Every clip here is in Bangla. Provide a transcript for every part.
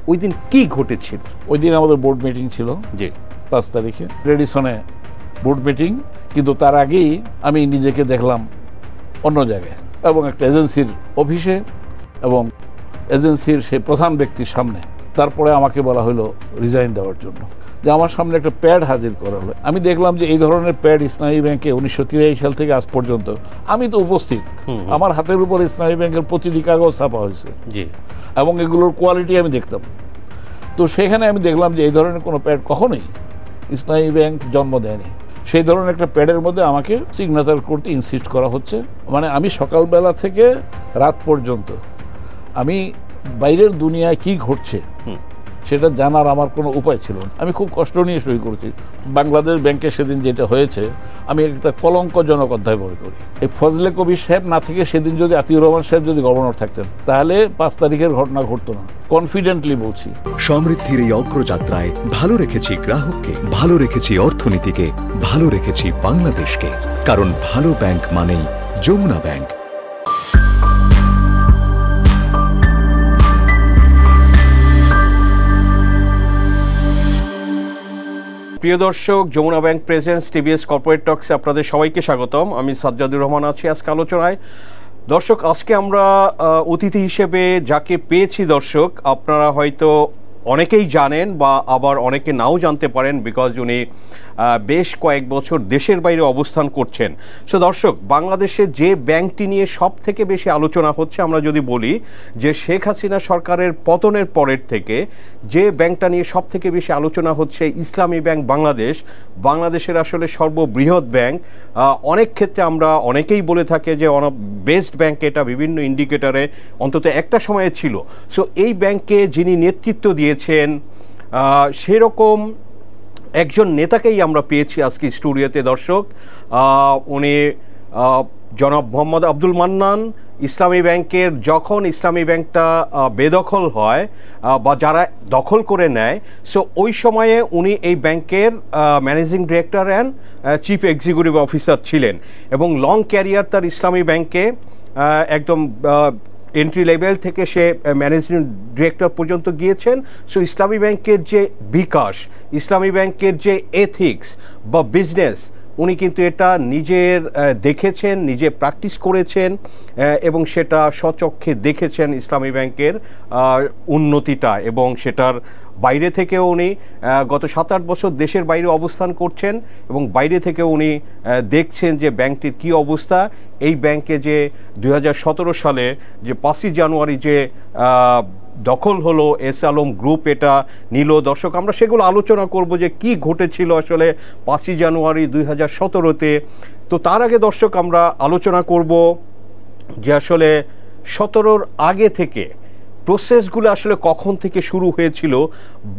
ওই দিন কি ঘটেছিল? ওই দিন আমাদের বোর্ড মিটিং ছিল, জি 5 তারিখে রেডিসনে বোর্ড মিটিং, কিন্তু তার আগেই আমি নিজেকে দেখলাম অন্য জায়গায় এবং একটা এজেন্সির অফিসে এবং এজেন্সির সেই প্রধান ব্যক্তির সামনে। তারপরে আমাকে বলা হলো রিজাইন দেওয়ার জন্য, যে আমার সামনে একটা প্যাড হাজির করা হলো। আমি দেখলাম যে এই ধরনের প্যাড ইসলামী ব্যাংকে 1983 সাল থেকে আজ পর্যন্ত আমি তো উপস্থিত, আমার হাতের উপর ইসলামী ব্যাংকের প্রতিটি কাগজ ছাপা হয়েছে এবং এগুলোর কোয়ালিটি আমি দেখতাম। তো সেখানে আমি দেখলাম যে এই ধরনের কোনো প্যাড কখনোই ইসলামী ব্যাংক জন্ম দেয়নি। সেই ধরনের একটা প্যাডের মধ্যে আমাকে সিগনেচার করতে ইনসিস্ট করা হচ্ছে। মানে আমি সকালবেলা থেকে রাত পর্যন্ত আমি বাইরের দুনিয়ায় কি ঘটছে সেটা জানার আমার কোনো উপায় ছিল না। আমি খুব কষ্ট নিয়ে সই করেছি। বাংলাদেশ ব্যাংকে সেদিন যেটা হয়েছে আমি একটা কলঙ্কজনক অধ্যায় মনে করি। এই ফজলে কবির সাহেব না থেকে সেদিন যদি আতিউর রহমান সাহেব যদি গভর্নর থাকতেন তাহলে 5 তারিখের ঘটনা ঘটতো না, কনফিডেন্টলি বলছি। সমৃদ্ধির এই অগ্রযাত্রায় ভালো রেখেছি গ্রাহককে, ভালো রেখেছি অর্থনীতিকে, ভালো রেখেছি বাংলাদেশকে, কারণ ভালো ব্যাংক মানেই যমুনা ব্যাংক। প্রিয় দর্শক, Jamuna bank presents TVS corporate টক্সে আপনাদের সবাইকে স্বাগতম। আমি সাজ্জাদুর রহমান আছি আজকে আলোচনায়। দর্শক, আজকে আমরা অতিথি হিসেবে যাকে পেয়েছি, দর্শক আপনারা হয়তো অনেকেই জানেন বা আবার অনেকে নাও জানতে পারেন, বিকজ উনি বেশ কয়েক বছর দেশের বাইরে অবস্থান করছেন। সো দর্শক, বাংলাদেশে যে ব্যাংকটি নিয়ে সব থেকে বেশি আলোচনা হচ্ছে, আমরা যদি বলি যে শেখ হাসিনা সরকারের পতনের পরের থেকে যে ব্যাংকটা নিয়ে সব থেকে বেশি আলোচনা হচ্ছে ইসলামী ব্যাংক বাংলাদেশ, বাংলাদেশের আসলে সর্ববৃহৎ ব্যাংক। অনেক ক্ষেত্রে আমরা অনেকেই বলে থাকে যে বেস্ট ব্যাংক, এটা বিভিন্ন ইন্ডিকেটরে অন্তত একটা সময়ে ছিল। সো এই ব্যাংকে যিনি নেতৃত্ব দিয়েছেন সেরকম একজন নেতাকেই আমরা পেয়েছি আজকে স্টুডিওতে। দর্শক, উনি জনাব মোহাম্মদ আব্দুল মান্নান। ইসলামী ব্যাংকের যখন ইসলামী ব্যাংকটা বেদখল হয় বা যারা দখল করে নেয়, সো ওই সময়ে উনি এই ব্যাংকের managing director and chief executive officer ছিলেন এবং লং ক্যারিয়ার তার ইসলামী ব্যাংকে, একদম এন্ট্রি লেভেল থেকে সে ম্যানেজিং ডিরেক্টর পর্যন্ত গিয়েছেন। সো ইসলামী ব্যাংকের যে বিকাশ, ইসলামী ব্যাংকের যে এথিক্স বা বিজনেস, উনি কিন্তু এটা নিজের দেখেছেন, নিজে প্র্যাকটিস করেছেন এবং সেটা স্বচক্ষে দেখেছেন ইসলামী ব্যাংকের উন্নতিটা, এবং সেটার বাইরে থেকেও উনি গত 7-8 বছর দেশের বাইরে অবস্থান করছেন এবং বাইরে থেকেও উনি দেখছেন যে ব্যাংকটির কী অবস্থা। এই ব্যাংকে যে 2017 সালে যে 5ই জানুয়ারি যে দখল হলো, এস আলম গ্রুপ এটা নিল। দর্শক, আমরা সেগুলো আলোচনা করব যে কি ঘটেছিল আসলে 5ই জানুয়ারি 2017-তে। তো তার আগে দর্শক আমরা আলোচনা করব যে আসলে 17-র আগে থেকে প্রসেসগুলো আসলে কখন থেকে শুরু হয়েছিল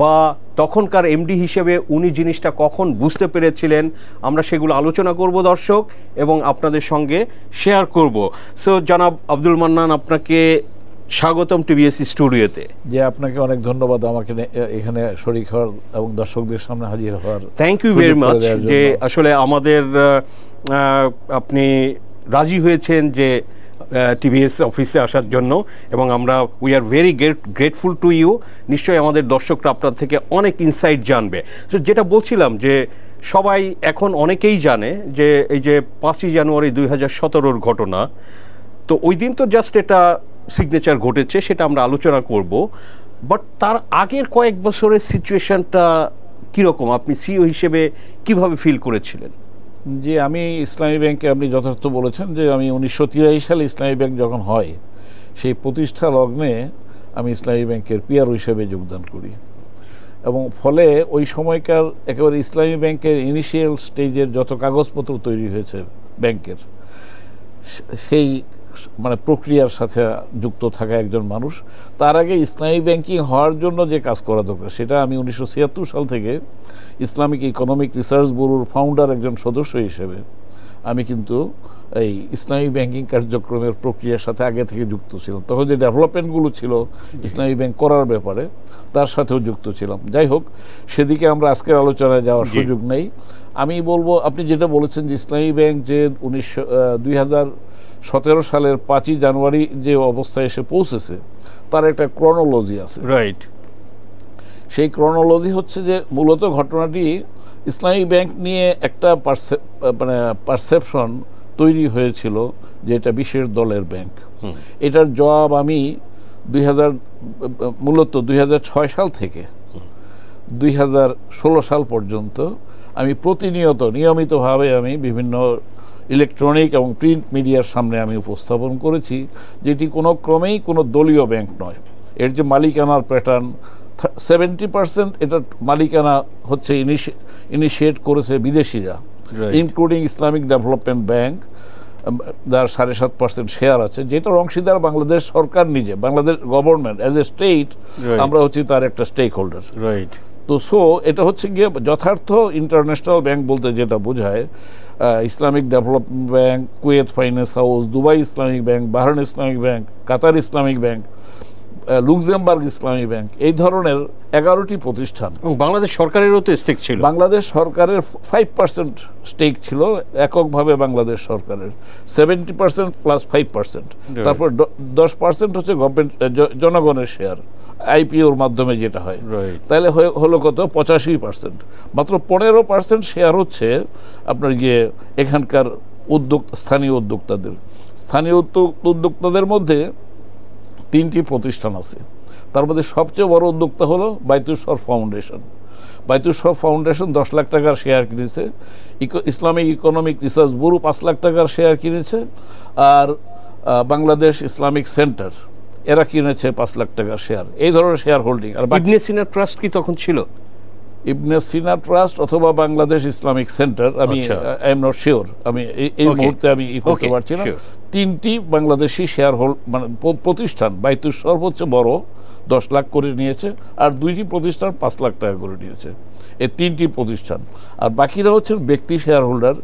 বা তখনকার এমডি হিসেবে উনি জিনিসটা কখন বুঝতে পেরেছিলেন, আমরা সেগুলো আলোচনা করব দর্শক এবং আপনাদের সঙ্গে শেয়ার করব। সো জনাব আব্দুল মান্নান, আপনাকে স্বাগতম টিভিএস স্টুডিওতে। যে আপনাকে অনেক ধন্যবাদ আমাকে এখানে শরীক হওয়ার এবং দর্শকদের সামনে হাজির হওয়ার। থ্যাংক ইউ ভেরি মাচ যে আসলে আমাদের আপনি রাজি হয়েছেন যে টিভিএস অফিসে আসার জন্য, এবং আমরা we are very grateful to you. নিশ্চয়ই আমাদের দর্শকরা আপনার থেকে অনেক ইনসাইট জানবে। তো যেটা বলছিলাম যে সবাই এখন অনেকেই জানে যে এই যে 5ই জানুয়ারি 2017-র ঘটনা, তো ওই দিন তো জাস্ট এটা সিগনেচার ঘটেছে, সেটা আমরা আলোচনা করব। বাট তার আগের কয়েক বছরের সিচুয়েশনটা কীরকম, আপনি সিইও হিসেবে কিভাবে ফিল করেছিলেন? যে আমি ইসলামী ব্যাংকে, আপনি যথার্থ বলেছেন যে আমি 1983 সালে ইসলামী ব্যাংক যখন হয় সেই প্রতিষ্ঠা লগ্নে আমি ইসলামী ব্যাংকের পিআরও হিসেবে যোগদান করি এবং ফলে ওই সময়কার একেবারে ইসলামী ব্যাংকের ইনিশিয়াল স্টেজের যত কাগজপত্র তৈরি হয়েছে ব্যাংকের, সেই মানে প্রক্রিয়ার সাথে যুক্ত থাকা একজন মানুষ। তার আগে ইসলামী ব্যাংকিং হওয়ার জন্য যে কাজ করা দরকার সেটা আমি 1976 সাল থেকে ইসলামিক ইকোনমিক রিসার্চ ব্যুরোর ফাউন্ডার একজন সদস্য হিসেবে আমি কিন্তু এই ইসলামী ব্যাংকিং কার্যক্রমের প্রক্রিয়ার সাথে আগে থেকে যুক্ত ছিলাম। তখন যে ডেভেলপমেন্টগুলো ছিল ইসলামী ব্যাংক করার ব্যাপারে তার সাথেও যুক্ত ছিলাম। যাই হোক, সেদিকে আমরা আজকের আলোচনায় যাওয়ার সুযোগ নেই। আমি বলবো, আপনি যেটা বলেছেন যে ইসলামী ব্যাংক যে 2017 সালের 5ই জানুয়ারি যে অবস্থায় এসে পৌঁছেছে তার একটা ক্রনোলজি আছে, রাইট? সেই ক্রনোলজি হচ্ছে যে মূলত ঘটনাটি ইসলামী ব্যাংক নিয়ে একটা পারসেপশন তৈরি হয়েছিল যে এটা বিশেষ দলের ব্যাংক। এটার জবাব আমি মূলত 2006 সাল থেকে 2016 সাল পর্যন্ত আমি নিয়মিতভাবে আমি বিভিন্ন ইলেকট্রনিক এবং প্রিন্ট মিডিয়ার সামনে আমি উপস্থাপন করেছি, যেটি কোনো ক্রমেই কোনো দলীয় ব্যাংক নয়। এর যে মালিকানার প্যাটার্ন, 70% এটার মালিকানা হচ্ছে ইনিশিয়েট করেছে বিদেশিরা, ইনক্লুডিং ইসলামিক ডেভেলপমেন্ট ব্যাংক, যার 7.5% শেয়ার আছে, যেটার অংশীদার বাংলাদেশ সরকার নিজে, Bangladesh government as a state, আমরা হচ্ছি তার একটা স্টেক হোল্ডার। তো এটা হচ্ছে গিয়ে যথার্থ ইন্টারন্যাশনাল ব্যাংক বলতে যেটা বোঝায় Islamic development bank, Kuwait finance house, Dubai Islamic bank, Bahrain Islamic bank, Qatar Islamic bank, Luxembourg ইসলামী ব্যাংক, এই ধরনের 11টি প্রতিষ্ঠান। বাংলাদেশ সরকারেরও তো স্টেক ছিল। বাংলাদেশ সরকারের 5% স্টেক ছিল এককভাবে, বাংলাদেশ সরকারের 70% প্লাস 5%, তারপর 10% হচ্ছে গভর্নমেন্ট জনগণের শেয়ার আইপিওর মাধ্যমে যেটা হয়, তাহলে হলো কত 85%। মাত্র 15% শেয়ার হচ্ছে আপনার গিয়ে এখানকার স্থানীয় উদ্যোক্তাদের মধ্যে 3টি প্রতিষ্ঠান আছে। তার মধ্যে সবচেয়ে বড় উদ্যোক্তা হলো বাইতুল শরফ ফাউন্ডেশন। বাইতুল শরফ ফাউন্ডেশন 10 লাখ টাকার শেয়ার কিনেছে, Islamic economic research bureau 5 lakh টাকার শেয়ার কিনেছে, আর বাংলাদেশ ইসলামিক সেন্টার এরা কিনেছে 5 লাখ টাকার শেয়ার। এই ধরনের শেয়ার হোল্ডিং। আর ইবনে সিনা ট্রাস্ট কি তখন ছিল? ইবনে সিনা ট্রাস্ট অথবা বাংলাদেশ ইসলামিক সেন্টার, আমি আই এম নট শিওর, আমি এই মুহূর্তে আমি করতে পারছি না। 3টি বাংলাদেশি শেয়ার মানে প্রতিষ্ঠান, বাইতুল শরফ হচ্ছে বড়, 10 লাখ করে নিয়েছে, আর 2টি প্রতিষ্ঠান 5 লাখ টাকা করে নিয়েছে, এই 3টি প্রতিষ্ঠান। আর বাকিরা হচ্ছেন ব্যক্তি শেয়ার হোল্ডার,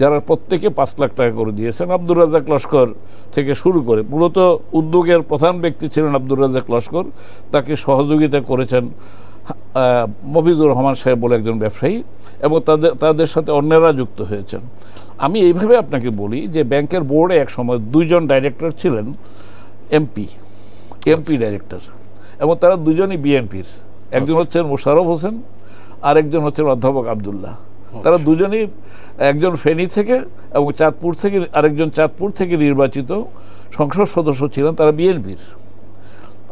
যারা প্রত্যেকে 5 লাখ টাকা করে দিয়েছেন। আব্দুর রাজ্জাক লস্কর থেকে শুরু করে, মূলত উদ্যোগের প্রধান ব্যক্তি ছিলেন আব্দুর রাজ্জাক লস্কর, তাকে সহযোগিতা করেছেন মফিজুর রহমান সাহেব বলে একজন ব্যবসায়ী, এবং তাদের সাথে অন্যরা যুক্ত হয়েছেন। আমি এইভাবে আপনাকে বলি যে ব্যাংকের বোর্ডে এক সময় 2 জন ডাইরেক্টর ছিলেন এমপি ডাইরেক্টর, এবং তারা 2জনই বিএনপির। একজন হচ্ছেন মোশাররফ হোসেন, আর একজন হচ্ছেন অধ্যাপক আবদুল্লাহ। তারা 2জনই, একজন ফেনী থেকে এবং চাঁদপুর থেকে, আরেকজন চাঁদপুর থেকে নির্বাচিত সংসদ সদস্য ছিলেন, তারা বিএনপির।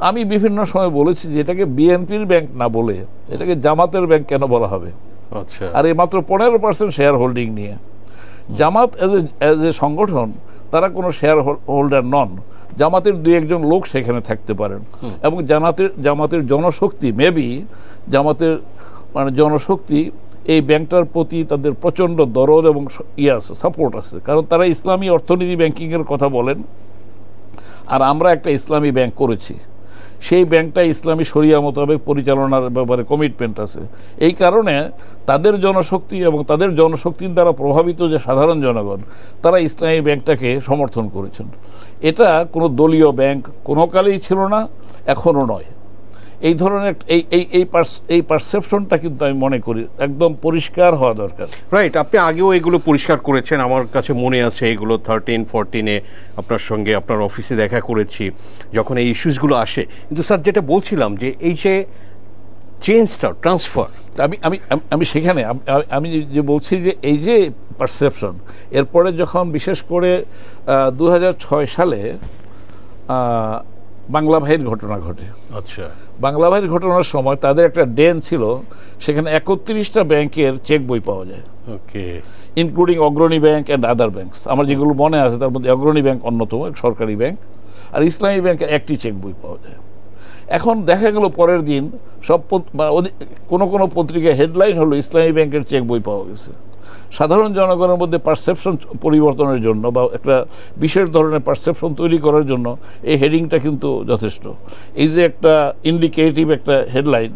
আমি বিভিন্ন সময় বলেছি যে এটাকে বিএনপির ব্যাংক না বলে এটাকে জামাতের ব্যাংক কেন বলা হবে? আর এই মাত্র 15% শেয়ার হোল্ডিং নিয়ে। জামাত এজ এ সংগঠন তারা কোনো শেয়ার হোল্ডার নন। জামাতের 2-1 লোক সেখানে থাকতে পারেন, এবং জামাতের জনশক্তি, মেবি জামাতের মানে জনশক্তি এই ব্যাংকটার প্রতি তাদের প্রচণ্ড দরদ এবং সাপোর্ট আছে, কারণ তারা ইসলামী অর্থনীতি ব্যাংকিংয়ের কথা বলেন, আর আমরা একটা ইসলামী ব্যাংক করেছি। সেই ব্যাংকটা ইসলামী শরিয়া মোতাবেক পরিচালনার ব্যাপারে কমিটমেন্ট আছে। এই কারণে তাদের জনশক্তি এবং তাদের জনশক্তির দ্বারা প্রভাবিত যে সাধারণ জনগণ, তারা ইসলামী ব্যাংকটাকে সমর্থন করেছেন। এটা কোনো দলীয় ব্যাংক কোনো কালেই ছিল না, এখনও নয়। এই ধরনের এই পারসেপশনটা কিন্তু আমি মনে করি একদম পরিষ্কার হওয়া দরকার। রাইট, আপনি আগেও এগুলো পরিষ্কার করেছেন, আমার কাছে মনে আছে এগুলো 13-14-এ আপনার সঙ্গে আপনার অফিসে দেখা করেছি যখন এই ইস্যুসগুলো আসে। কিন্তু স্যার যেটা বলছিলাম যে এই যে চেঞ্জটা, ট্রান্সফার, আমি সেখানে আমি যে বলছি যে এই যে পারসেপশন, এরপরে যখন বিশেষ করে 2006 সালে বাংলা ভাইয়ের ঘটনা ঘটে। আচ্ছা, বাংলা ভাইয়ের ঘটনার সময় তাদের একটা ডেন ছিল, সেখানে 31টা ব্যাংকের চেক বই পাওয়া যায়, ওকে, ইনক্লুডিং অগ্রণী ব্যাংক অ্যান্ড আদার ব্যাংকস। আমার যেগুলো মনে আছে তার মধ্যে অগ্রণী ব্যাংক অন্যতম, সরকারি ব্যাংক, আর ইসলামী ব্যাংকের একটি চেক বই পাওয়া যায়। এখন দেখা গেল পরের দিন সব কোনো পত্রিকায় হেডলাইন হলো ইসলামী ব্যাংকের চেক বই পাওয়া গেছে। সাধারণ জনগণের মধ্যে পারসেপশন পরিবর্তনের জন্য বা একটা বিশেষ ধরনের পারসেপশন তৈরি করার জন্য এই হেডিংটা কিন্তু যথেষ্ট। এই যে একটা ইন্ডিকেটিভ একটা হেডলাইন,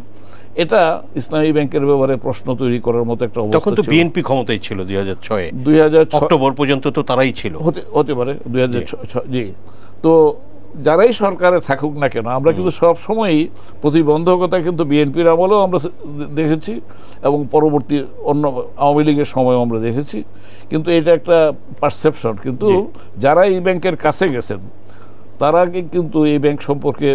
এটা ইসলামী ব্যাংকের ব্যাপারে প্রশ্ন তৈরি করার মতো একটা অবস্থা। তখন তো বিএনপি ক্ষমতায় ছিল 2006 অক্টোবর পর্যন্ত, তো তারাই ছিল, হতে পারে 2006। জি, তো যারাই সরকারে থাকুক না কেন, আমরা কিন্তু সব সময়ই প্রতিবন্ধকতা কিন্তু বিএনপির আমলেও আমরা দেখেছি, এবং পরবর্তী অন্য আওয়ামী লীগের সময়ও আমরা দেখেছি। কিন্তু এটা একটা পারসেপশন, কিন্তু যারা এই ব্যাংকের কাছে গেছেন তার আগে কিন্তু এই ব্যাংক সম্পর্কে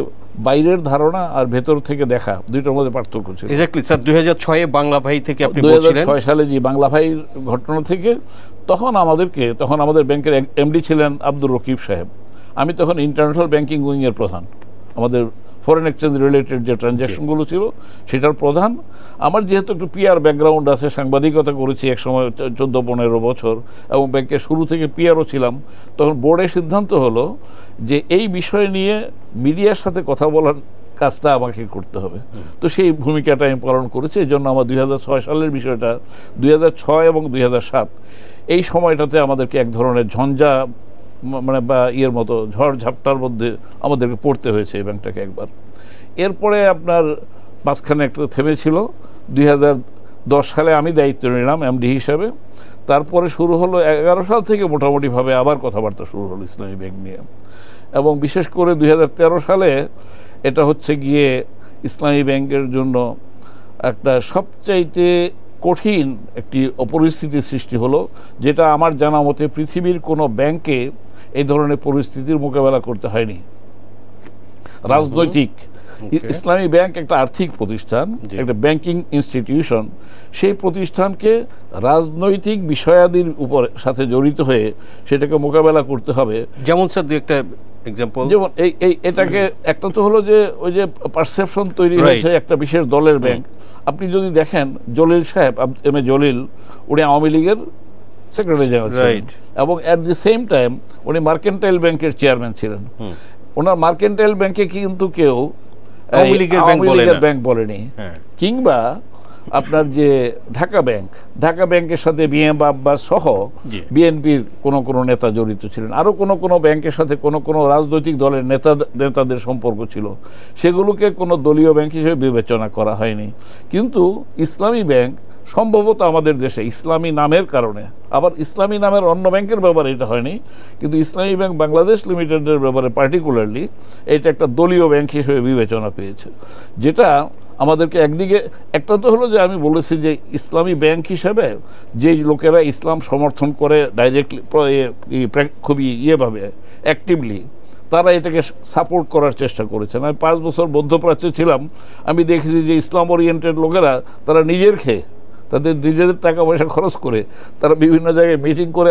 বাইরের ধারণা আর ভেতর থেকে দেখা দুইটার মধ্যে পার্থক্য ছিল। এক্স্যাক্টলি স্যার, 2006 বাংলা ভাই থেকে আপনি বলছিলেন। 2006 সালে যে বাংলা ভাইয়ের ঘটনা থেকে তখন আমাদের ব্যাংকের এমডি ছিলেন আব্দুর রকিব সাহেব। আমি তখন ইন্টারন্যাশনাল ব্যাংকিং উইংয়ের প্রধান, আমাদের ফরেন এক্সচেঞ্জ রিলেটেড যে ট্রানজ্যাকশনগুলো ছিল সেটার প্রধান। আমার যেহেতু একটু পিআর ব্যাকগ্রাউন্ড আছে, সাংবাদিকতা করেছি একসময় 14-15 বছর, এবং ব্যাংকের শুরু থেকে পিআরও ছিলাম, তখন বোর্ডের সিদ্ধান্ত হলো যে এই বিষয় নিয়ে মিডিয়ার সাথে কথা বলার কাজটা আমাকে করতে হবে। তো সেই ভূমিকাটা আমি পালন করেছি। এই জন্য আমার 2006 সালের বিষয়টা 2006 এবং 2007 এই সময়টাতে আমাদেরকে এক ধরনের ঝঞ্ঝা মানে বা ইয়ের মতো ঝড় ঝাপটার মধ্যে আমাদেরকে পড়তে হয়েছে এই ব্যাংকটাকে একবার। এরপরে আপনার মাঝখানে একটা থেমেছিল। 2010 সালে আমি দায়িত্ব নিলাম এমডি হিসাবে। তারপরে শুরু হলো 11 সাল থেকে মোটামুটিভাবে আবার কথাবার্তা শুরু হলো ইসলামী ব্যাংক নিয়ে, এবং বিশেষ করে 2013 সালে এটা হচ্ছে গিয়ে ইসলামী ব্যাংকের জন্য একটা সবচাইতে কঠিন একটি পরিস্থিতির সৃষ্টি হলো, যেটা আমার জানা মতে পৃথিবীর কোনো ব্যাংকে এই ধরনের পরিস্থিতির মোকাবেলা করতে হয়নি। রাজনৈতিক ইসলামী ব্যাংক একটা আর্থিক প্রতিষ্ঠান, একটা ব্যাংকিং ইনস্টিটিউশন, সেই প্রতিষ্ঠানকে রাজনৈতিক বিষয়াদির উপর সাথে জড়িত হয়ে সেটাকে মোকাবেলা করতে হবে। যেমন স্যার দুই একটা এক্সাম্পল, যেমন এটাকে একটা তো হলো যে ওই যে পারসেপশন তৈরি হয়েছে একটা বিশেষ দলের ব্যাংক। আপনি যদি দেখেন জলিল সাহেব, এম এ জলিল, উনি আওয়ামী লীগের সেক্রেটারি জেনারেল ছিলেন, এবং অ্যাট দি সেম টাইম উনি মার্কেন্টাইল ব্যাংকের চেয়ারম্যান ছিলেন। ওনার মার্কেন্টাইল ব্যাংকে কিন্তু কেউ আওয়ামী লীগের ব্যাংক বলেনি। কিংবা আপনার যে ঢাকা ব্যাংকের সাথে বিএম আব্বাস সহ বিএনপির কোনো নেতা জড়িত ছিলেন, আরও কোনো ব্যাংকের সাথে কোনো রাজনৈতিক দলের নেতাদের সম্পর্ক ছিল, সেগুলোকে কোনো দলীয় ব্যাংক হিসেবে বিবেচনা করা হয়নি। কিন্তু ইসলামী ব্যাংক সম্ভবত আমাদের দেশে ইসলামী নামের কারণে, আবার ইসলামী নামের অন্য ব্যাংকের ব্যাপারে এটা হয়নি, কিন্তু ইসলামী ব্যাংক বাংলাদেশ লিমিটেডের ব্যাপারে পার্টিকুলারলি এটা একটা দলীয় ব্যাংক হিসেবে বিবেচনা পেয়েছে। যেটা আমাদেরকে একদিকে একটা তো হলো যে আমি বলেছি যে ইসলামী ব্যাংক হিসেবে যে লোকেরা ইসলাম সমর্থন করে ডাইরেক্টলি খুবই ইয়েভাবে অ্যাক্টিভলি, তারা এটাকে সাপোর্ট করার চেষ্টা করেছেন। আমি 5 বছর মধ্যপ্রাচ্যে ছিলাম, আমি দেখেছি যে ইসলাম ওরিয়েন্টেড লোকেরা তারা তাদের নিজেদের টাকা পয়সা খরচ করে তারা বিভিন্ন জায়গায় মিটিং করে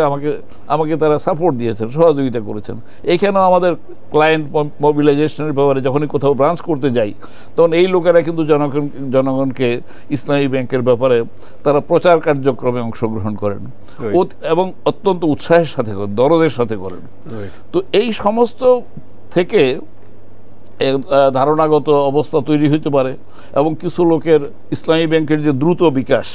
আমাকে তারা সাপোর্ট দিয়েছেন, সহযোগিতা করেছেন। এইখানেও আমাদের ক্লায়েন্ট মোবিলাইজেশনের ব্যাপারে যখনই কোথাও ব্রাঞ্চ করতে যাই, তখন এই লোকেরা কিন্তু জনগণকে ইসলামী ব্যাংকের ব্যাপারে তারা প্রচার কার্যক্রমে অংশগ্রহণ করেন এবং অত্যন্ত উৎসাহের সাথে করেন, দরদের সাথে করেন। তো এই সমস্ত থেকে ধারণাগত অবস্থা তৈরি হতে পারে, এবং কিছু লোকের ইসলামী ব্যাংকের যে দ্রুত বিকাশ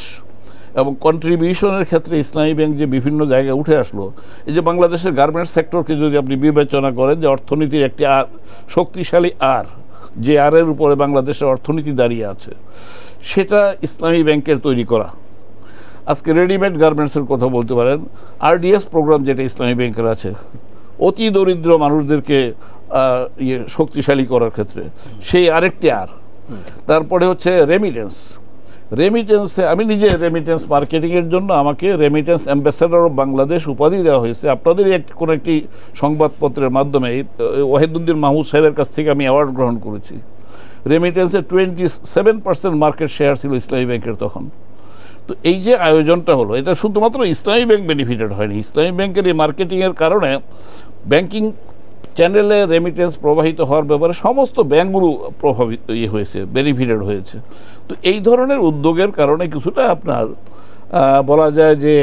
এবং কন্ট্রিবিউশনের ক্ষেত্রে ইসলামী ব্যাংক যে বিভিন্ন জায়গায় উঠে আসলো, এই যে বাংলাদেশের গার্মেন্টস সেক্টরকে যদি আপনি বিবেচনা করেন যে অর্থনীতির একটি শক্তিশালী যে আরের উপরে বাংলাদেশের অর্থনীতি দাঁড়িয়ে আছে, সেটা ইসলামী ব্যাংকের তৈরি করা। আজকে রেডিমেড গার্মেন্টসের কথা বলতে পারেন, আরডিএস প্রোগ্রাম যেটা ইসলামী ব্যাংকের আছে অতি দরিদ্র মানুষদেরকে শক্তিশালী করার ক্ষেত্রে, সেই আরেকটি তারপরে হচ্ছে রেমিটেন্সে আমি নিজে রেমিটেন্স মার্কেটিংয়ের জন্য আমাকে রেমিটেন্স অ্যাম্বাসেডর অফ বাংলাদেশ উপাধি দেওয়া হয়েছে। আপনাদেরই কোনো একটি সংবাদপত্রের মাধ্যমে ওয়াহিদুদ্দিন মাহমুদ সাহেবের কাছ থেকে আমি অ্যাওয়ার্ড গ্রহণ করেছি। রেমিটেন্সে 27% মার্কেট শেয়ার ছিল ইসলামী ব্যাংকের তখন। তো এই যে আয়োজনটা হলো, এটা শুধুমাত্র ইসলামী ব্যাংক বেনিফিটেড হয়নি, ইসলামী ব্যাংকের এই মার্কেটিংয়ের কারণে ব্যাংকিং চ্যানেলে রেমিটেন্স প্রবাহিত হওয়ার ব্যাপারে সমস্ত ব্যাংকগুলো প্রভাবিত হয়েছে, বেনিফিটেড হয়েছে। তো এই ধরনের উদ্যোগের কারণে কিছুটা আপনার বলা যায় যে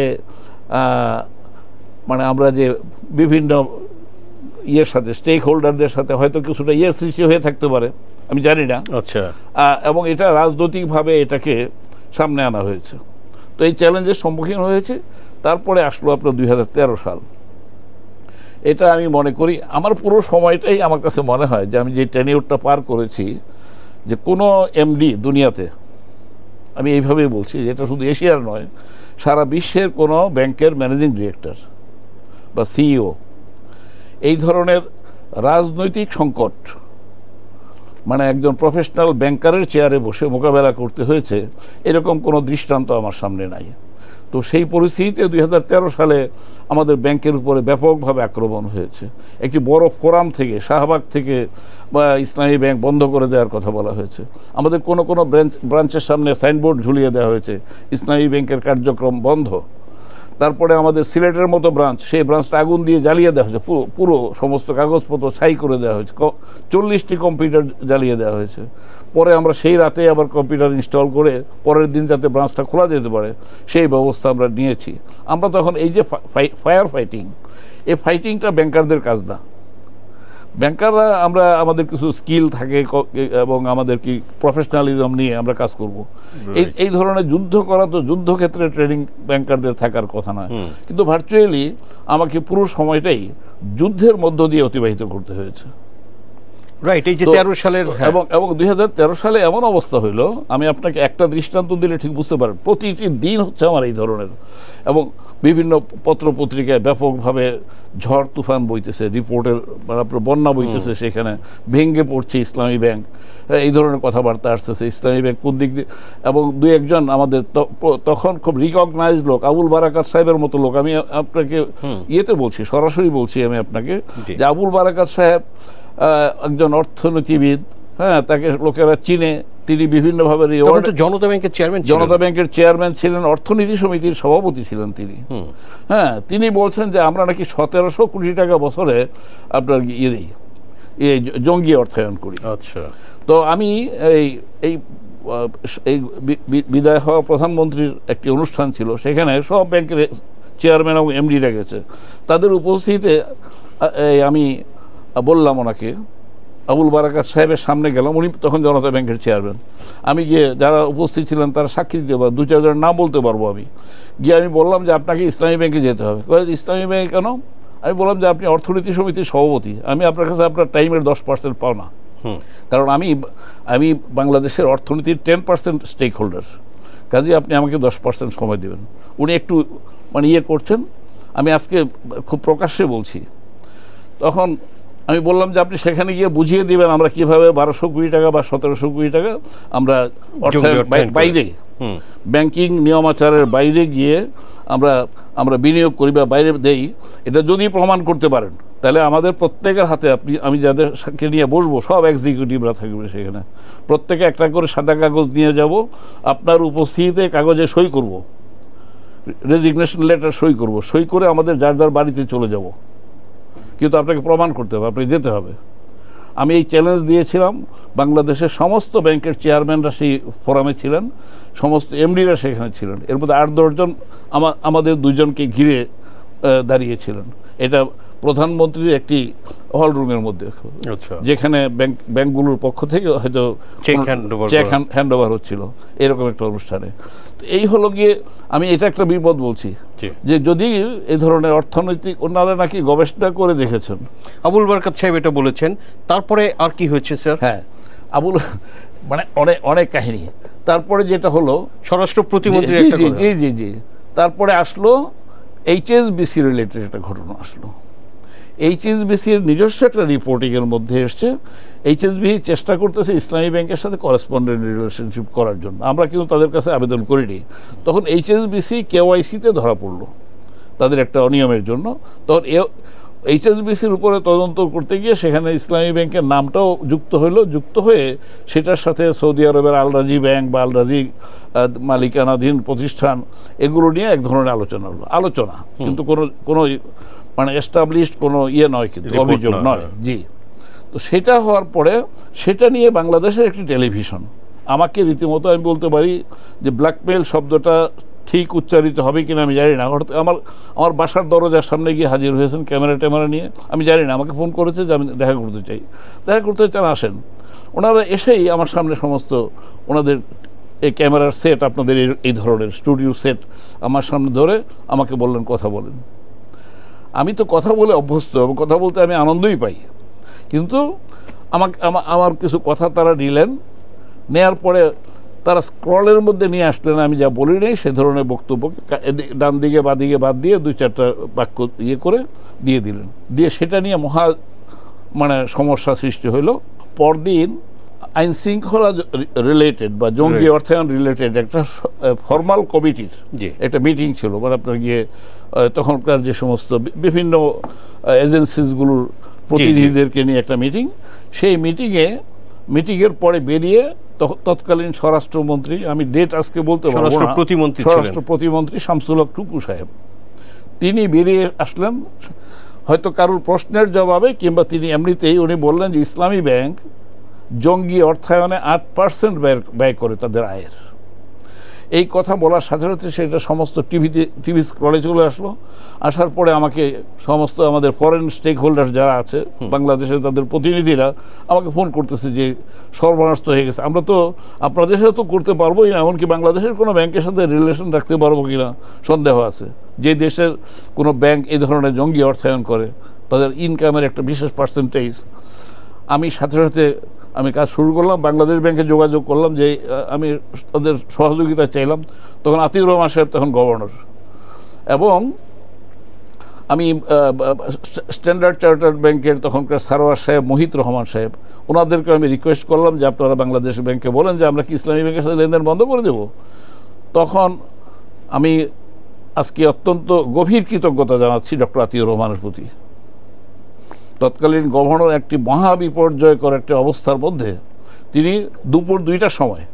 মানে আমরা যে বিভিন্ন সাথে স্টেক হোল্ডারদের সাথে হয়তো কিছুটা সৃষ্টি হয়ে থাকতে পারে, আমি জানি না। আচ্ছা। এবং এটা রাজনৈতিকভাবে এটাকে সামনে আনা হয়েছে। তো এই চ্যালেঞ্জের সম্মুখীন হয়েছে। তারপরে আসলো আপনার 2013 সাল। এটা আমি মনে করি আমার পুরো সময়টাই আমার কাছে মনে হয় যে আমি যে টেনিউরটা পার করেছি, যে কোনো এমডি দুনিয়াতে, আমি এইভাবেই বলছি, এটা শুধু এশিয়ার নয়, সারা বিশ্বের কোনো ব্যাংকের ম্যানেজিং ডিরেক্টর বা সিইও এই ধরনের রাজনৈতিক সংকট মানে একজন প্রফেশনাল ব্যাংকারের চেয়ারে বসে মোকাবেলা করতে হয়েছে, এরকম কোনো দৃষ্টান্ত আমার সামনে নাই। তো সেই পরিস্থিতিতে 2013 সালে আমাদের ব্যাংকের উপরে ব্যাপকভাবে আক্রমণ হয়েছে। একটি বড় ফোরাম থেকে, শাহবাগ থেকে বা ইসলামী ব্যাংক বন্ধ করে দেওয়ার কথা বলা হয়েছে। আমাদের কোনো কোনো ব্রাঞ্চের সামনে সাইনবোর্ড ঝুলিয়ে দেওয়া হয়েছে, ইসলামী ব্যাংকের কার্যক্রম বন্ধ। তারপরে আমাদের সিলেটের মতো ব্রাঞ্চ, সেই ব্রাঞ্চটা আগুন দিয়ে জ্বালিয়ে দেওয়া হয়েছে, পুরো সমস্ত কাগজপত্র ছাই করে দেওয়া হয়েছে, 40টি কম্পিউটার জ্বালিয়ে দেওয়া হয়েছে। পরে আমরা সেই রাতে আবার কম্পিউটার ইনস্টল করে পরের দিন যাতে ব্রাঞ্চটা খোলা যেতে পারে সেই ব্যবস্থা আমরা নিয়েছি। আমরা তখন এই যে ফায়ার ফাইটিং, এই ফাইটিংটা ব্যাংকারদের কাজ না। ব্যাংকাররা আমরা আমাদের কিছু স্কিল থাকে এবং আমাদের কি প্রফেশনালিজম নিয়ে আমরা কাজ করব। এই ধরনের যুদ্ধ করা তো যুদ্ধক্ষেত্রে ট্রেনিং ব্যাংকারদের থাকার কথা নয়, কিন্তু ভার্চুয়ালি আমাকে পুরো সময়টাই যুদ্ধের মধ্য দিয়ে অতিবাহিত করতে হয়েছে। রাইট, এই যে 13 সালের এবং 2013 সালে এমন অবস্থা হইলো, আমি আপনাকে একটা দৃষ্টান্ত দিলে ঠিক বুঝতে পারেন, প্রতিটি দিন হচ্ছে আমার এই ধরনের, এবং বিভিন্ন পত্র পত্রিকায় ব্যাপকভাবে ঝড় তুফান বইতেছে, রিপোর্টের বন্যা বইতেছে, সেখানে ভেঙে পড়ছে ইসলামী ব্যাংক, এই ধরনের কথাবার্তা আসতেছে। ইসলামী ব্যাংক কোন দিক দিয়ে, এবং দুই একজন আমাদের তখন খুব রিকগনাইজ লোক, আবুল বারাকাত সাহেবের মতো লোক, আমি আপনাকে ইয়েতে বলছি, সরাসরি বলছি আমি আপনাকে, যে আবুল বারাকাত সাহেব একজন অর্থনীতিবিদ, হ্যাঁ, তাকে লোকেরা চিনে। তিনি বিভিন্নভাবে জনতা ব্যাংকের চেয়ারম্যান ছিলেন, অর্থনীতি সমিতির সভাপতি ছিলেন তিনি। হ্যাঁ, তিনি বলছেন যে আমরা নাকি 1700 কোটি টাকা বছরে আপনার ইয়ে দিই, এই জঙ্গি অর্থায়ন করি। আচ্ছা, তো আমি এই বিদায় হওয়া প্রধানমন্ত্রীর একটি অনুষ্ঠান ছিল, সেখানে সব ব্যাংকের চেয়ারম্যান এবং এমডিরা গেছে। তাদের উপস্থিতিতে আমি বললাম ওনাকে, আবুল বারাকাত সাহেবের সামনে গেলাম, উনি তখন জনতা ব্যাংকের চেয়ারম্যান। আমি গিয়ে, যারা উপস্থিত ছিলেন তারা সাক্ষী দিতে পারবো, 2-4 নাম বলতে পারবো। আমি গিয়ে আমি বললাম যে আপনাকে ইসলামী ব্যাংকে যেতে হবে। ইসলামী ব্যাংকে কেন? আমি বললাম যে আপনি অর্থনীতি সমিতির সভাপতি, আমি আপনার কাছে আপনার টাইমের 10% পাও না, কারণ আমি বাংলাদেশের অর্থনীতির 10% স্টেক হোল্ডার, কাজে আপনি আমাকে 10% সময় দেবেন। উনি একটু মানে ইয়ে করছেন, আমি আজকে খুব প্রকাশ্যে বলছি। তখন আমি বললাম যে আপনি সেখানে গিয়ে বুঝিয়ে দিবেন আমরা কিভাবে 1200 কোটি টাকা বা 1700 কোটি টাকা আমরা বাইরে, ব্যাংকিং নিয়মাচারের বাইরে গিয়ে আমরা বিনিয়োগ করি বা বাইরে দেই। এটা যদি প্রমাণ করতে পারেন তাহলে আমাদের প্রত্যেকের হাতে, আমি যাদেরকে নিয়ে বসবো সব এক্সিকিউটিভরা থাকবে সেখানে, প্রত্যেকে একটা করে সাদা কাগজ নিয়ে যাব, আপনার উপস্থিতিতে কাগজে সই করব, রেজিগনেশন লেটার সই করব, সই করে আমাদের যার যার বাড়িতে চলে যাব, কিন্তু আপনাকে প্রমাণ করতে হবে, আপনাকে যেতে হবে। আমি এই চ্যালেঞ্জ দিয়েছিলাম। বাংলাদেশের সমস্ত ব্যাংকের চেয়ারম্যানরা সেই ফোরামে ছিলেন, সমস্ত এমডিরা সেখানে ছিলেন। এর মধ্যে 8-10 জন আমাদের 2 জনকে ঘিরে দাঁড়িয়েছিলেন। এটা প্রধানমন্ত্রীর একটি হল রুমের মধ্যে, যেখানে ব্যাংকগুলোর পক্ষ থেকে হয়তো চেক হ্যান্ডওভার হচ্ছিল, এরকম একটা অনুষ্ঠানে। এই হলো গিয়ে, আমি এটা একটা বিপদ বলছি যে যদি এই ধরনের অর্থনৈতিক, ওনারা নাকি গবেষণা করে দেখেছেন, আবুল বারাকাত সাহেব এটা বলেছেন। তারপরে আর কি হয়েছে স্যার? হ্যাঁ, মানে অনেক কাহিনী। তারপরে যেটা হলো, স্বরাষ্ট্র প্রতিমন্ত্রী জি তারপরে আসলো HSBC রিলেটেড একটা ঘটনা আসলো। HSBCর নিজস্ব একটা রিপোর্টিংয়ের মধ্যে এসছে, HSBC চেষ্টা করতেছে ইসলামী ব্যাংকের সাথে করেসপন্ডেন্ট রিলেশনশিপ করার জন্য। আমরা কিন্তু তাদের কাছে আবেদন করিনি। তখন HSBC KYC-তে ধরা পড়লো তাদের একটা অনিয়মের জন্য। তখন HSBCর উপরে তদন্ত করতে গিয়ে সেখানে ইসলামী ব্যাংকের নামটাও যুক্ত হলো, যুক্ত হয়ে সেটার সাথে সৌদি আরবের আল রাজি ব্যাংক বা আল রাজি মালিকানাধীন প্রতিষ্ঠান, এগুলো নিয়ে এক ধরনের আলোচনা হলো। কিন্তু কোনো মানে এস্টাবলিশড কোনো ইয়ে নয়, কিন্তু অভিযোগ নয়। জি, তো সেটা হওয়ার পরে সেটা নিয়ে বাংলাদেশের একটি টেলিভিশন আমাকে রীতিমতো, আমি বলতে পারি যে ব্ল্যাকমেল শব্দটা ঠিক উচ্চারিত হবে কিনা আমি জানি না, আমার বাসার দরজার সামনে গিয়ে হাজির হয়েছেন ক্যামেরা নিয়ে, আমি জানি না, আমাকে ফোন করেছে যে আমি দেখা করতে চান, আসেন। ওনারা এসেই আমার সামনে সমস্ত ওনাদের এই ক্যামেরার সেট, আপনাদের এই ধরনের স্টুডিও সেট আমার সামনে ধরে আমাকে বললেন কথা বলেন। আমি তো কথা বলে অভ্যস্ত এবং কথা বলতে আমি আনন্দই পাই, কিন্তু আমার কিছু কথা তারা নিলেন, নেয়ার পরে তারা স্ক্রলের মধ্যে নিয়ে আসলেন, আমি যা বলি নেই সে ধরনের বক্তব্য ডান দিকে বাদিকে বাদ দিয়ে 2-4টা বাক্য ইয়ে করে দিয়ে দিলেন, দিয়ে সেটা নিয়ে মানে সমস্যা সৃষ্টি হইল। পরদিন আইন শৃঙ্খলা রিলেটেড বা জঙ্গি অর্থায়ন রিলেটেড একটা ফর্মাল কমিটির একটা মিটিং ছিল, মানে আপনার গিয়ে তখনকার যে সমস্ত বিভিন্ন এজেন্সিসগুলোর প্রতিনিধিদেরকে নিয়ে একটা মিটিং, সেই মিটিংয়ের পরে বেরিয়ে তৎকালীন স্বরাষ্ট্রমন্ত্রী, আমি ডেট আজকে বলতে পারবো না, স্বরাষ্ট্র প্রতিমন্ত্রী শামসুল হক টুকু সাহেব, তিনি বেরিয়ে আসলেন হয়তো কারোর প্রশ্নের জবাবে কিংবা তিনি এমনিতেই, উনি বললেন যে ইসলামী ব্যাংক জঙ্গি অর্থায়নে 8% ব্যয় করে তাদের আয়ের। এই কথা বলার সাথে সাথে সেটা সমস্ত টিভি স্ক্রলে চলে আসলো। আসার পরে আমাকে সমস্ত আমাদের ফরেন স্টেক হোল্ডার যারা আছে বাংলাদেশে, তাদের প্রতিনিধিরা আমাকে ফোন করতেছে যে সর্বনাশ হয়ে গেছে, আমরা তো আপনার দেশে তো করতে পারবোই না, এমনকি বাংলাদেশের কোনো ব্যাংকের সাথে রিলেশন রাখতে পারবো কিনা সন্দেহ আছে। যে দেশের কোনো ব্যাংক এই ধরনের জঙ্গি অর্থায়ন করে তাদের ইনকামের একটা বিশেষ পার্সেন্টেজ। আমি সাথে সাথে আমি কাজ শুরু করলাম, বাংলাদেশ ব্যাংকে যোগাযোগ করলাম, যে আমি তাদের সহযোগিতা চাইলাম। তখন আতিউর রহমান সাহেব তখন গভর্নর, এবং আমি স্ট্যান্ডার্ড চার্টার্ড ব্যাংকের তখনকার সারোয়ার সাহেব, মহিত রহমান সাহেব, ওনাদেরকে আমি রিকোয়েস্ট করলাম যে আপনারা বাংলাদেশ ব্যাংকে বলেন যে আমরা কি ইসলামী ব্যাংকের সাথে লেনদেন বন্ধ করে দেব। তখন আমি আজকে অত্যন্ত গভীর কৃতজ্ঞতা জানাচ্ছি ডক্টর আতিউর রহমানের প্রতি। তৎকালীন গভর্নর একটি মহা বিপর্যয়কর একটা অবস্থার মধ্যে তিনি দুপুর 2টার সময়,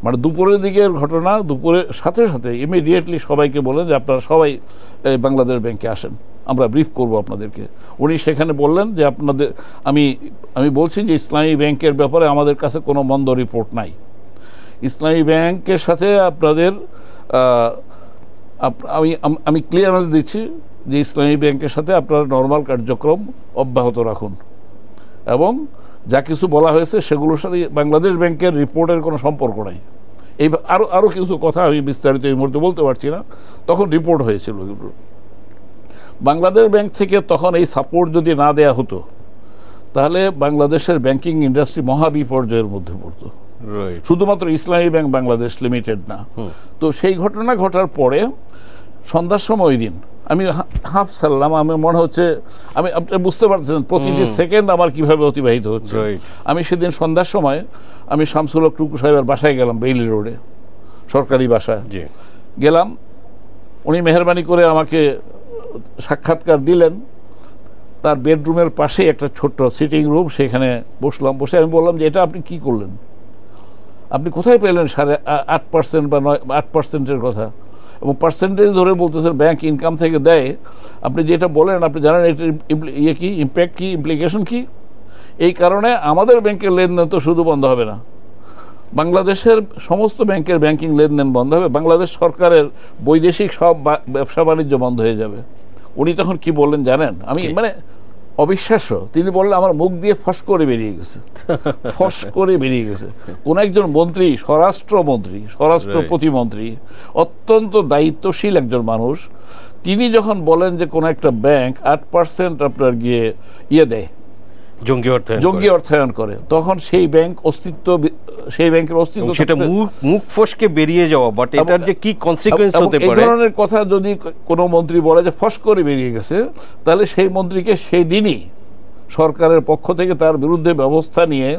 মানে দুপুরের দিকের ঘটনা, দুপুরের সাথে সাথে ইমিডিয়েটলি সবাইকে বলেন যে আপনারা সবাই বাংলাদেশ ব্যাংকে আসেন, আমরা ব্রিফ করব আপনাদেরকে। উনি সেখানে বললেন যে আপনাদের, আমি বলছি যে ইসলামী ব্যাংকের ব্যাপারে আমাদের কাছে কোনো মন্দ রিপোর্ট নাই। ইসলামী ব্যাংকের সাথে আপনাদের আমি ক্লিয়ারেন্স দিচ্ছি যে ইসলামী ব্যাংকের সাথে আপনারা নর্মাল কার্যক্রম অব্যাহত রাখুন, এবং যা কিছু বলা হয়েছে সেগুলোর সাথে বাংলাদেশ ব্যাংকের রিপোর্টের কোনো সম্পর্ক নাই। এই আরও কিছু কথা আমি বিস্তারিত এই মুহূর্তে বলতে পারছি না, তখন রিপোর্ট হয়েছিল। বাংলাদেশ ব্যাংক থেকে তখন এই সাপোর্ট যদি না দেয়া হতো তাহলে বাংলাদেশের ব্যাংকিং ইন্ডাস্ট্রি মহা বিপর্যয়ের মধ্যে পড়তো, শুধুমাত্র ইসলামী ব্যাংক বাংলাদেশ লিমিটেড না। তো সেই ঘটনা ঘটার পরে সন্ধ্যার সময় ওই দিন আমি হাফ ছাড়লাম, আমার মনে হচ্ছে আপনি বুঝতে পারছেন প্রতিটি সেকেন্ড আমার কিভাবে অতিবাহিত হচ্ছে। আমি সেদিন সন্ধ্যার সময় আমি শামসুল হক টুকু সাহেবের বাসায় গেলাম, বেইলি রোডে, সরকারি বাসায় গেলাম। উনি মেহরবানি করে আমাকে সাক্ষাৎকার দিলেন। তার বেডরুমের পাশে একটা ছোট্ট সিটিং রুম, সেখানে বসলাম। বসে আমি বললাম যে এটা আপনি কি করলেন, আপনি কোথায় পেলেন 8.5% বা 8%-এর কথা, এবং পার্সেন্টেজ ধরে বলতেছেন ব্যাংক ইনকাম থেকে দেয়। আপনি যেটা বলেন আপনি জানেন এটার ইয়ে কি, ইম্প্যাক্ট কি, ইমপ্লিকেশন কি? এই কারণে আমাদের ব্যাংকের লেনদেন তো শুধু বন্ধ হবে না, বাংলাদেশের সমস্ত ব্যাংকের ব্যাংকিং লেনদেন বন্ধ হবে, বাংলাদেশ সরকারের বৈদেশিক সব ব্যবসা বাণিজ্য বন্ধ হয়ে যাবে। উনি তখন কি বললেন জানেন? আমি মানে অবিশ্বাস্য, তিনি বললেন আমার মুখ দিয়ে ফস করে বেরিয়ে গেছে, ফস করে বেরিয়ে গেছে। কোন একজন মন্ত্রী, স্বরাষ্ট্রমন্ত্রী, স্বরাষ্ট্র প্রতিমন্ত্রী, অত্যন্ত দায়িত্বশীল একজন মানুষ, তিনি যখন বলেন যে কোন একটা ব্যাংক 8% আপনার গিয়ে ইয়ে দেয়, জঙ্গি অর্থায়ন করে, তখন সেই ব্যাংক অস্তিত্ব, সেই ব্যাংকের অস্তিত্ব, সেটা মুখ ফসকে বেরিয়ে যাওয়া, বাট এটার যে কি কনসিকুয়েন্স হতে পারে, এই ধরনের কথা যদি কোনো মন্ত্রী বলে যে ফস করে বেরিয়ে গেছে, তাহলে সেই মন্ত্রীকে সেই দিনই সরকারের পক্ষ থেকে তার বিরুদ্ধে ব্যবস্থা নিয়ে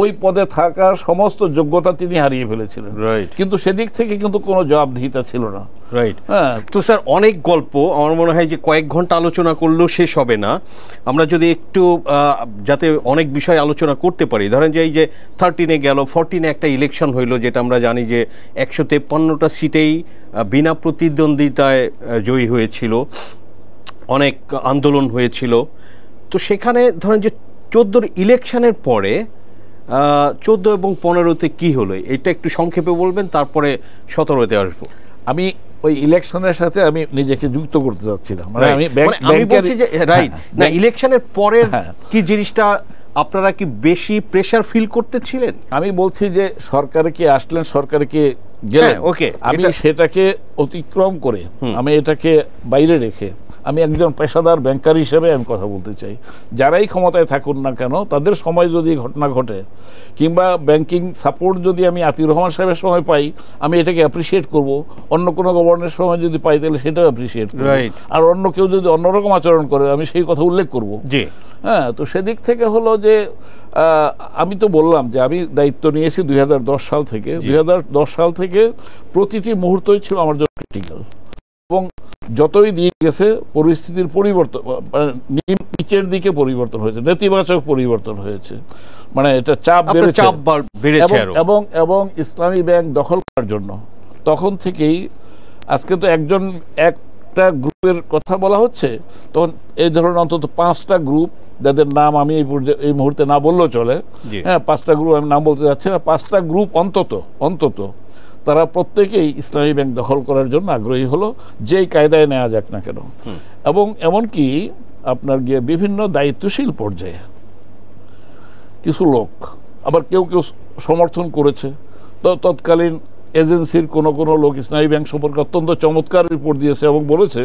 ওই পদে থাকার সমস্ত যোগ্যতা তিনি হারিয়ে ফেলেছিলেন। কিন্তু সেদিক থেকে কিন্তু কোনো জবাবদিহিতা ছিল না। রাইট। তো স্যার অনেক গল্প, আমার মনে হয় যে কয়েক ঘন্টা আলোচনা করলেও শেষ হবে না। আমরা যদি একটু যাতে অনেক বিষয় আলোচনা করতে পারি, ধরেন যে এই যে 13-এ গেল, 14-এ একটা ইলেকশন হইলো, যেটা আমরা জানি যে 153টা সিটেই বিনা প্রতিদ্বন্দ্বিতায় জয়ী হয়েছিল, অনেক আন্দোলন হয়েছিল। তো সেখানে ধরেন যে 14-র ইলেকশনের পরে 14 এবং 15-তে কি হলো, এটা একটু সংক্ষেপে বলবেন, তারপরে 17-তে আসবো। আমি ওই ইলেকশনের সাথে আমি নিজেকে যুক্ত করতে চাচ্ছিলাম, মানে আমি বলছি যে রাইট না, ইলেকশনের পরের কি জিনিসটা আপনারা কি বেশি প্রেসার ফিল করতেছিলেন? আমি বলছি যে সরকারে কি আসলেন, সরকারে কি গেলেন, ওকে, আমি সেটাকে অতিক্রম করে, আমি এটাকে বাইরে রেখে আমি একজন পেশাদার ব্যাংকার হিসেবে আমি কথা বলতে চাই, যারাই ক্ষমতায় থাকুন না কেন তাদের সময় যদি ঘটনা ঘটে কিংবা ব্যাংকিং সাপোর্ট যদি আমি আতিউর রহমান সাহেবের সময় পাই আমি এটাকে অ্যাপ্রিসিয়েট করব, অন্য কোনো গভর্নরের সময় যদি পাই তাহলে সেটাও অ্যাপ্রিসিয়েট করব, আর অন্য কেউ যদি অন্যরকম আচরণ করে আমি সেই কথা উল্লেখ করব। হ্যাঁ, তো সেদিক থেকে হলো যে আমি তো বললাম যে আমি দায়িত্ব নিয়েছি 2010 সাল থেকে। 2010 সাল থেকে প্রতিটি মুহূর্তই ছিল আমার জন্য ক্রিটিক্যাল, এবং যতই দিন গেছে পরিস্থিতির পরিবর্তন নিচের দিকে পরিবর্তন হয়েছে, নেতিবাচক পরিবর্তন হয়েছে, মানে এটা চাপ বেড়েছে এবং ইসলামী ব্যাংক দখল করার জন্য তখন থেকেই আজকে তো একটা গ্রুপের কথা বলা হচ্ছে, তখন এই ধরনের অন্তত 5টা গ্রুপ যাদের নাম আমি এই মুহূর্তে না বললেও চলে, হ্যাঁ 5টা গ্রুপ আমি নাম বলতে যাচ্ছি না, 5টা গ্রুপ অন্তত তারা প্রত্যেকেই ইসলামী ব্যাংক দখল করার জন্য আগ্রহী হলো, যেই কায়দায় নেওয়া যাক না কেন। এবং এমনকি আপনার গিয়ে বিভিন্ন দায়িত্বশীল পর্যায়ে কিছু লোক আবার কেউ সমর্থন করেছে। তো তৎকালীন এজেন্সির কোনো লোক ইসলামী ব্যাংক সম্পর্কে অত্যন্ত চমৎকার রিপোর্ট দিয়েছে এবং বলেছে,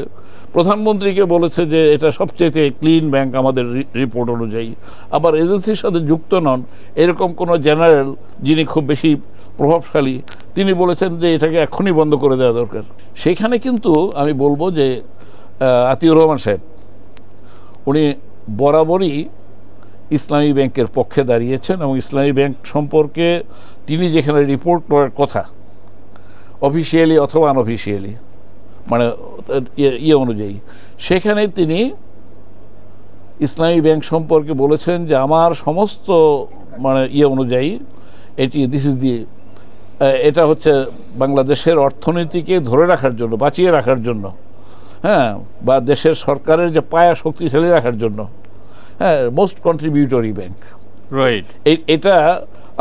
প্রধানমন্ত্রীকে বলেছে যে এটা সবচেয়ে ক্লিন ব্যাংক আমাদের রিপোর্ট অনুযায়ী। আবার এজেন্সির সাথে যুক্ত নন এরকম কোনো জেনারেল যিনি খুব বেশি প্রভাবশালী তিনি বলেছেন যে এটাকে এখনই বন্ধ করে দেওয়া দরকার। সেখানে কিন্তু আমি বলবো যে আতিউর রহমান সাহেব উনি বরাবরই ইসলামী ব্যাংকের পক্ষে দাঁড়িয়েছেন, এবং ইসলামী ব্যাংক সম্পর্কে তিনি যেখানে রিপোর্ট করার কথা অফিসিয়ালি অথবা আনঅফিসিয়ালি মানে অনুযায়ী সেখানে তিনি ইসলামী ব্যাংক সম্পর্কে বলেছেন যে আমার সমস্ত মানে অনুযায়ী এটা হচ্ছে বাংলাদেশের অর্থনীতিকে ধরে রাখার জন্য, বাঁচিয়ে রাখার জন্য, হ্যাঁ, বা দেশের সরকারের যে পায়া শক্তিশালী রাখার জন্য, হ্যাঁ, মোস্ট কন্ট্রিবিউটরি ব্যাংক। রাইট, এটা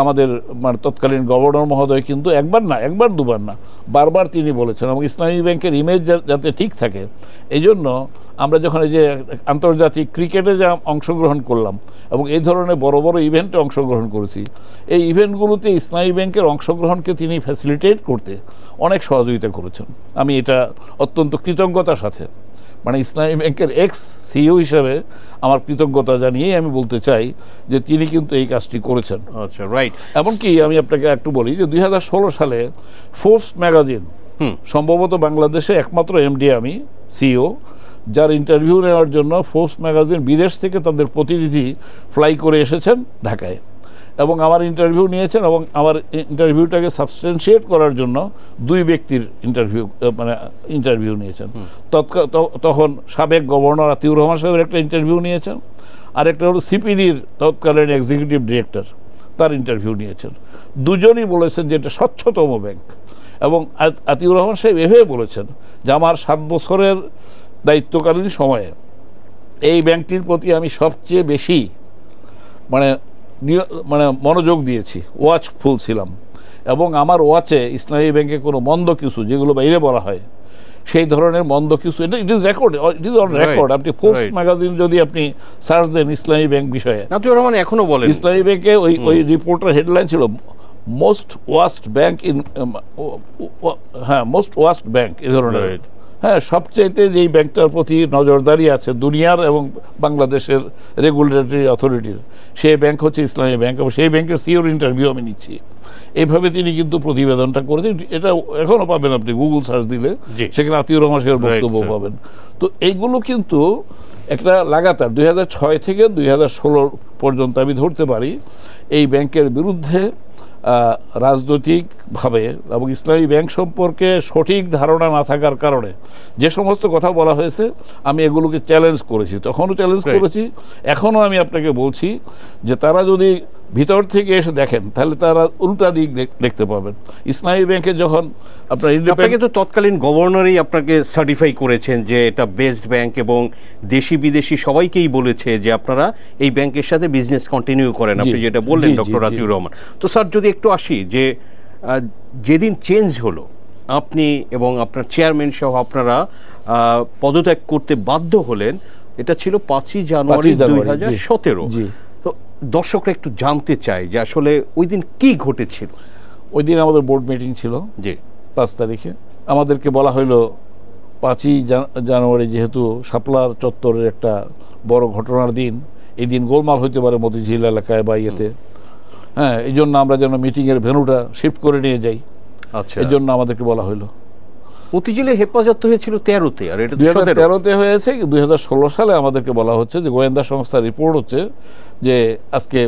আমাদের মানে তৎকালীন গভর্নর মহোদয় কিন্তু একবার দুবার না বারবার তিনি বলেছেন, এবং ইসলামী ব্যাংকের ইমেজ যাতে ঠিক থাকে এই জন্য আমরা যখন এই যে আন্তর্জাতিক ক্রিকেটে যা অংশগ্রহণ করলাম এবং এই ধরনের বড় বড় ইভেন্টে অংশগ্রহণ করেছি, এই ইভেন্টগুলোতে ইসলামী ব্যাংকের অংশগ্রহণকে তিনি ফ্যাসিলিটেট করতে অনেক সহযোগিতা করেছেন। আমি এটা অত্যন্ত কৃতজ্ঞতার সাথে মানে ইসলামী ব্যাংকের এক্স সিইও হিসেবে আমার কৃতজ্ঞতা জানিয়েই আমি বলতে চাই যে তিনি কিন্তু এই কাজটি করেছেন। আচ্ছা, রাইট। এমনকি আমি আপনাকে একটু বলি যে 2016 সালে ফোর্বস ম্যাগাজিন, সম্ভবত বাংলাদেশে একমাত্র এমডি আমি সিইও যার ইন্টারভিউ নেওয়ার জন্য ফোর্বস ম্যাগাজিন বিদেশ থেকে তাদের প্রতিনিধি ফ্লাই করে এসেছেন ঢাকায়, এবং আমার ইন্টারভিউ নিয়েছেন, এবং আমার ইন্টারভিউটাকে সাবস্টেন্সিয়েট করার জন্য 2 ব্যক্তির ইন্টারভিউ নিয়েছেন। তখন সাবেক গভর্নর আতিউর রহমান সাহেবের একটা ইন্টারভিউ নিয়েছেন, আর একটা হলো সিপিডির তৎকালীন এক্সিকিউটিভ ডিরেক্টর, তার ইন্টারভিউ নিয়েছেন। দুজনই বলেছেন যে এটা স্বচ্ছতম ব্যাংক, এবং আতিউর রহমান সাহেব এভাবে বলেছেন যে আমার 7 বছরের দায়িত্বকালীন সময়ে এই ব্যাংকটির প্রতি আমি সবচেয়ে বেশি মানে মনোযোগ দিয়েছি, ওয়াচফুল ছিলাম, এবং আমার ওয়াচে ইসলামী ব্যাংকে কোনো মন্দ কিছু যেগুলো বাইরে বলা হয় সেই ধরনের মন্দ কিছু, ইট ইজ অন রেকর্ড। আপনি ফোর্বস ম্যাগাজিন যদি আপনি সার্চ দেন ইসলামী ব্যাংক বিষয়ে, এখনো বলেন ইসলামী ব্যাংকে ওই রিপোর্টের হেডলাইন ছিল most worst bank most worst bank এই ধরনের। হ্যাঁ, সবচাইতে যেই ব্যাংকটার প্রতি নজরদারি আছে দুনিয়ার এবং বাংলাদেশের রেগুলেটরি অথরিটির, সেই ব্যাংক হচ্ছে ইসলামী ব্যাংক, এবং সেই ব্যাংকের সিইওর ইন্টারভিউ আমি নিচ্ছি। এইভাবে তিনি কিন্তু প্রতিবেদনটা করেছেন, এটা এখনো পাবেন আপনি গুগল সার্চ দিলে, সেখানে আতিউর রহমান সাহেবের বক্তব্য পাবেন। তো এইগুলো কিন্তু একটা লাগাতার 2006 থেকে 2016 পর্যন্ত আমি ধরতে পারি এই ব্যাংকের বিরুদ্ধে রাজনৈতিকভাবে এবং ইসলামী ব্যাংক সম্পর্কে সঠিক ধারণা না থাকার কারণে যে সমস্ত কথা বলা হয়েছে আমি এগুলোকে চ্যালেঞ্জ করেছি, তখনও চ্যালেঞ্জ করেছি, এখনও আমি আপনাকে বলছি যে তারা যদি ভিতর থেকে এসে দেখেন তাহলে তারা উল্টা দিক দেখতে পাবেন। ইসলামী ব্যাংকে যখন আপনাকে তো তৎকালীন গভর্নরই আপনাকে সার্টিফাই করেছেন যে এটা বেস্ট ব্যাংক, এবং দেশি বিদেশি সবাইকেই বলেছে যে আপনারা এই ব্যাংকের সাথে বিজনেস কন্টিনিউ করেন, আপনি যেটা বললেন ডক্টর আতিউর রহমান। তো স্যার যদি একটু আসি যে যেদিন চেঞ্জ হলো আপনি এবং আপনার চেয়ারম্যান সহ আপনারা পদত্যাগ করতে বাধ্য হলেন, এটা ছিল 5ই জানুয়ারি 2017। তো দর্শকরা একটু জানতে চায় যে আসলে ওই দিন কি ঘটেছিল। ওই দিন আমাদের বোর্ড মিটিং ছিল, জি 5 তারিখে। আমাদেরকে বলা হইল 5ই জানুয়ারি যেহেতু শাপলার চত্বরের একটা বড় ঘটনার দিন, এই দিন গোলমাল হইতে পারে মতিঝিল এলাকায় বা ইয়েতে, হ্যাঁ, এই জন্য আমরা যেন মিটিংয়ের ভেন্যুটা শিফট করে নিয়ে যাই, আচ্ছা, এই জন্য আমাদেরকে বলা হলো। মতিঝিলে হেফাজত হয়েছিল 13-তে, আর এটা 2013-তে হয়েছে। 2016 সালে আমাদেরকে বলা হচ্ছে যে গোয়েন্দা সংস্থার রিপোর্ট হচ্ছে যে আজকে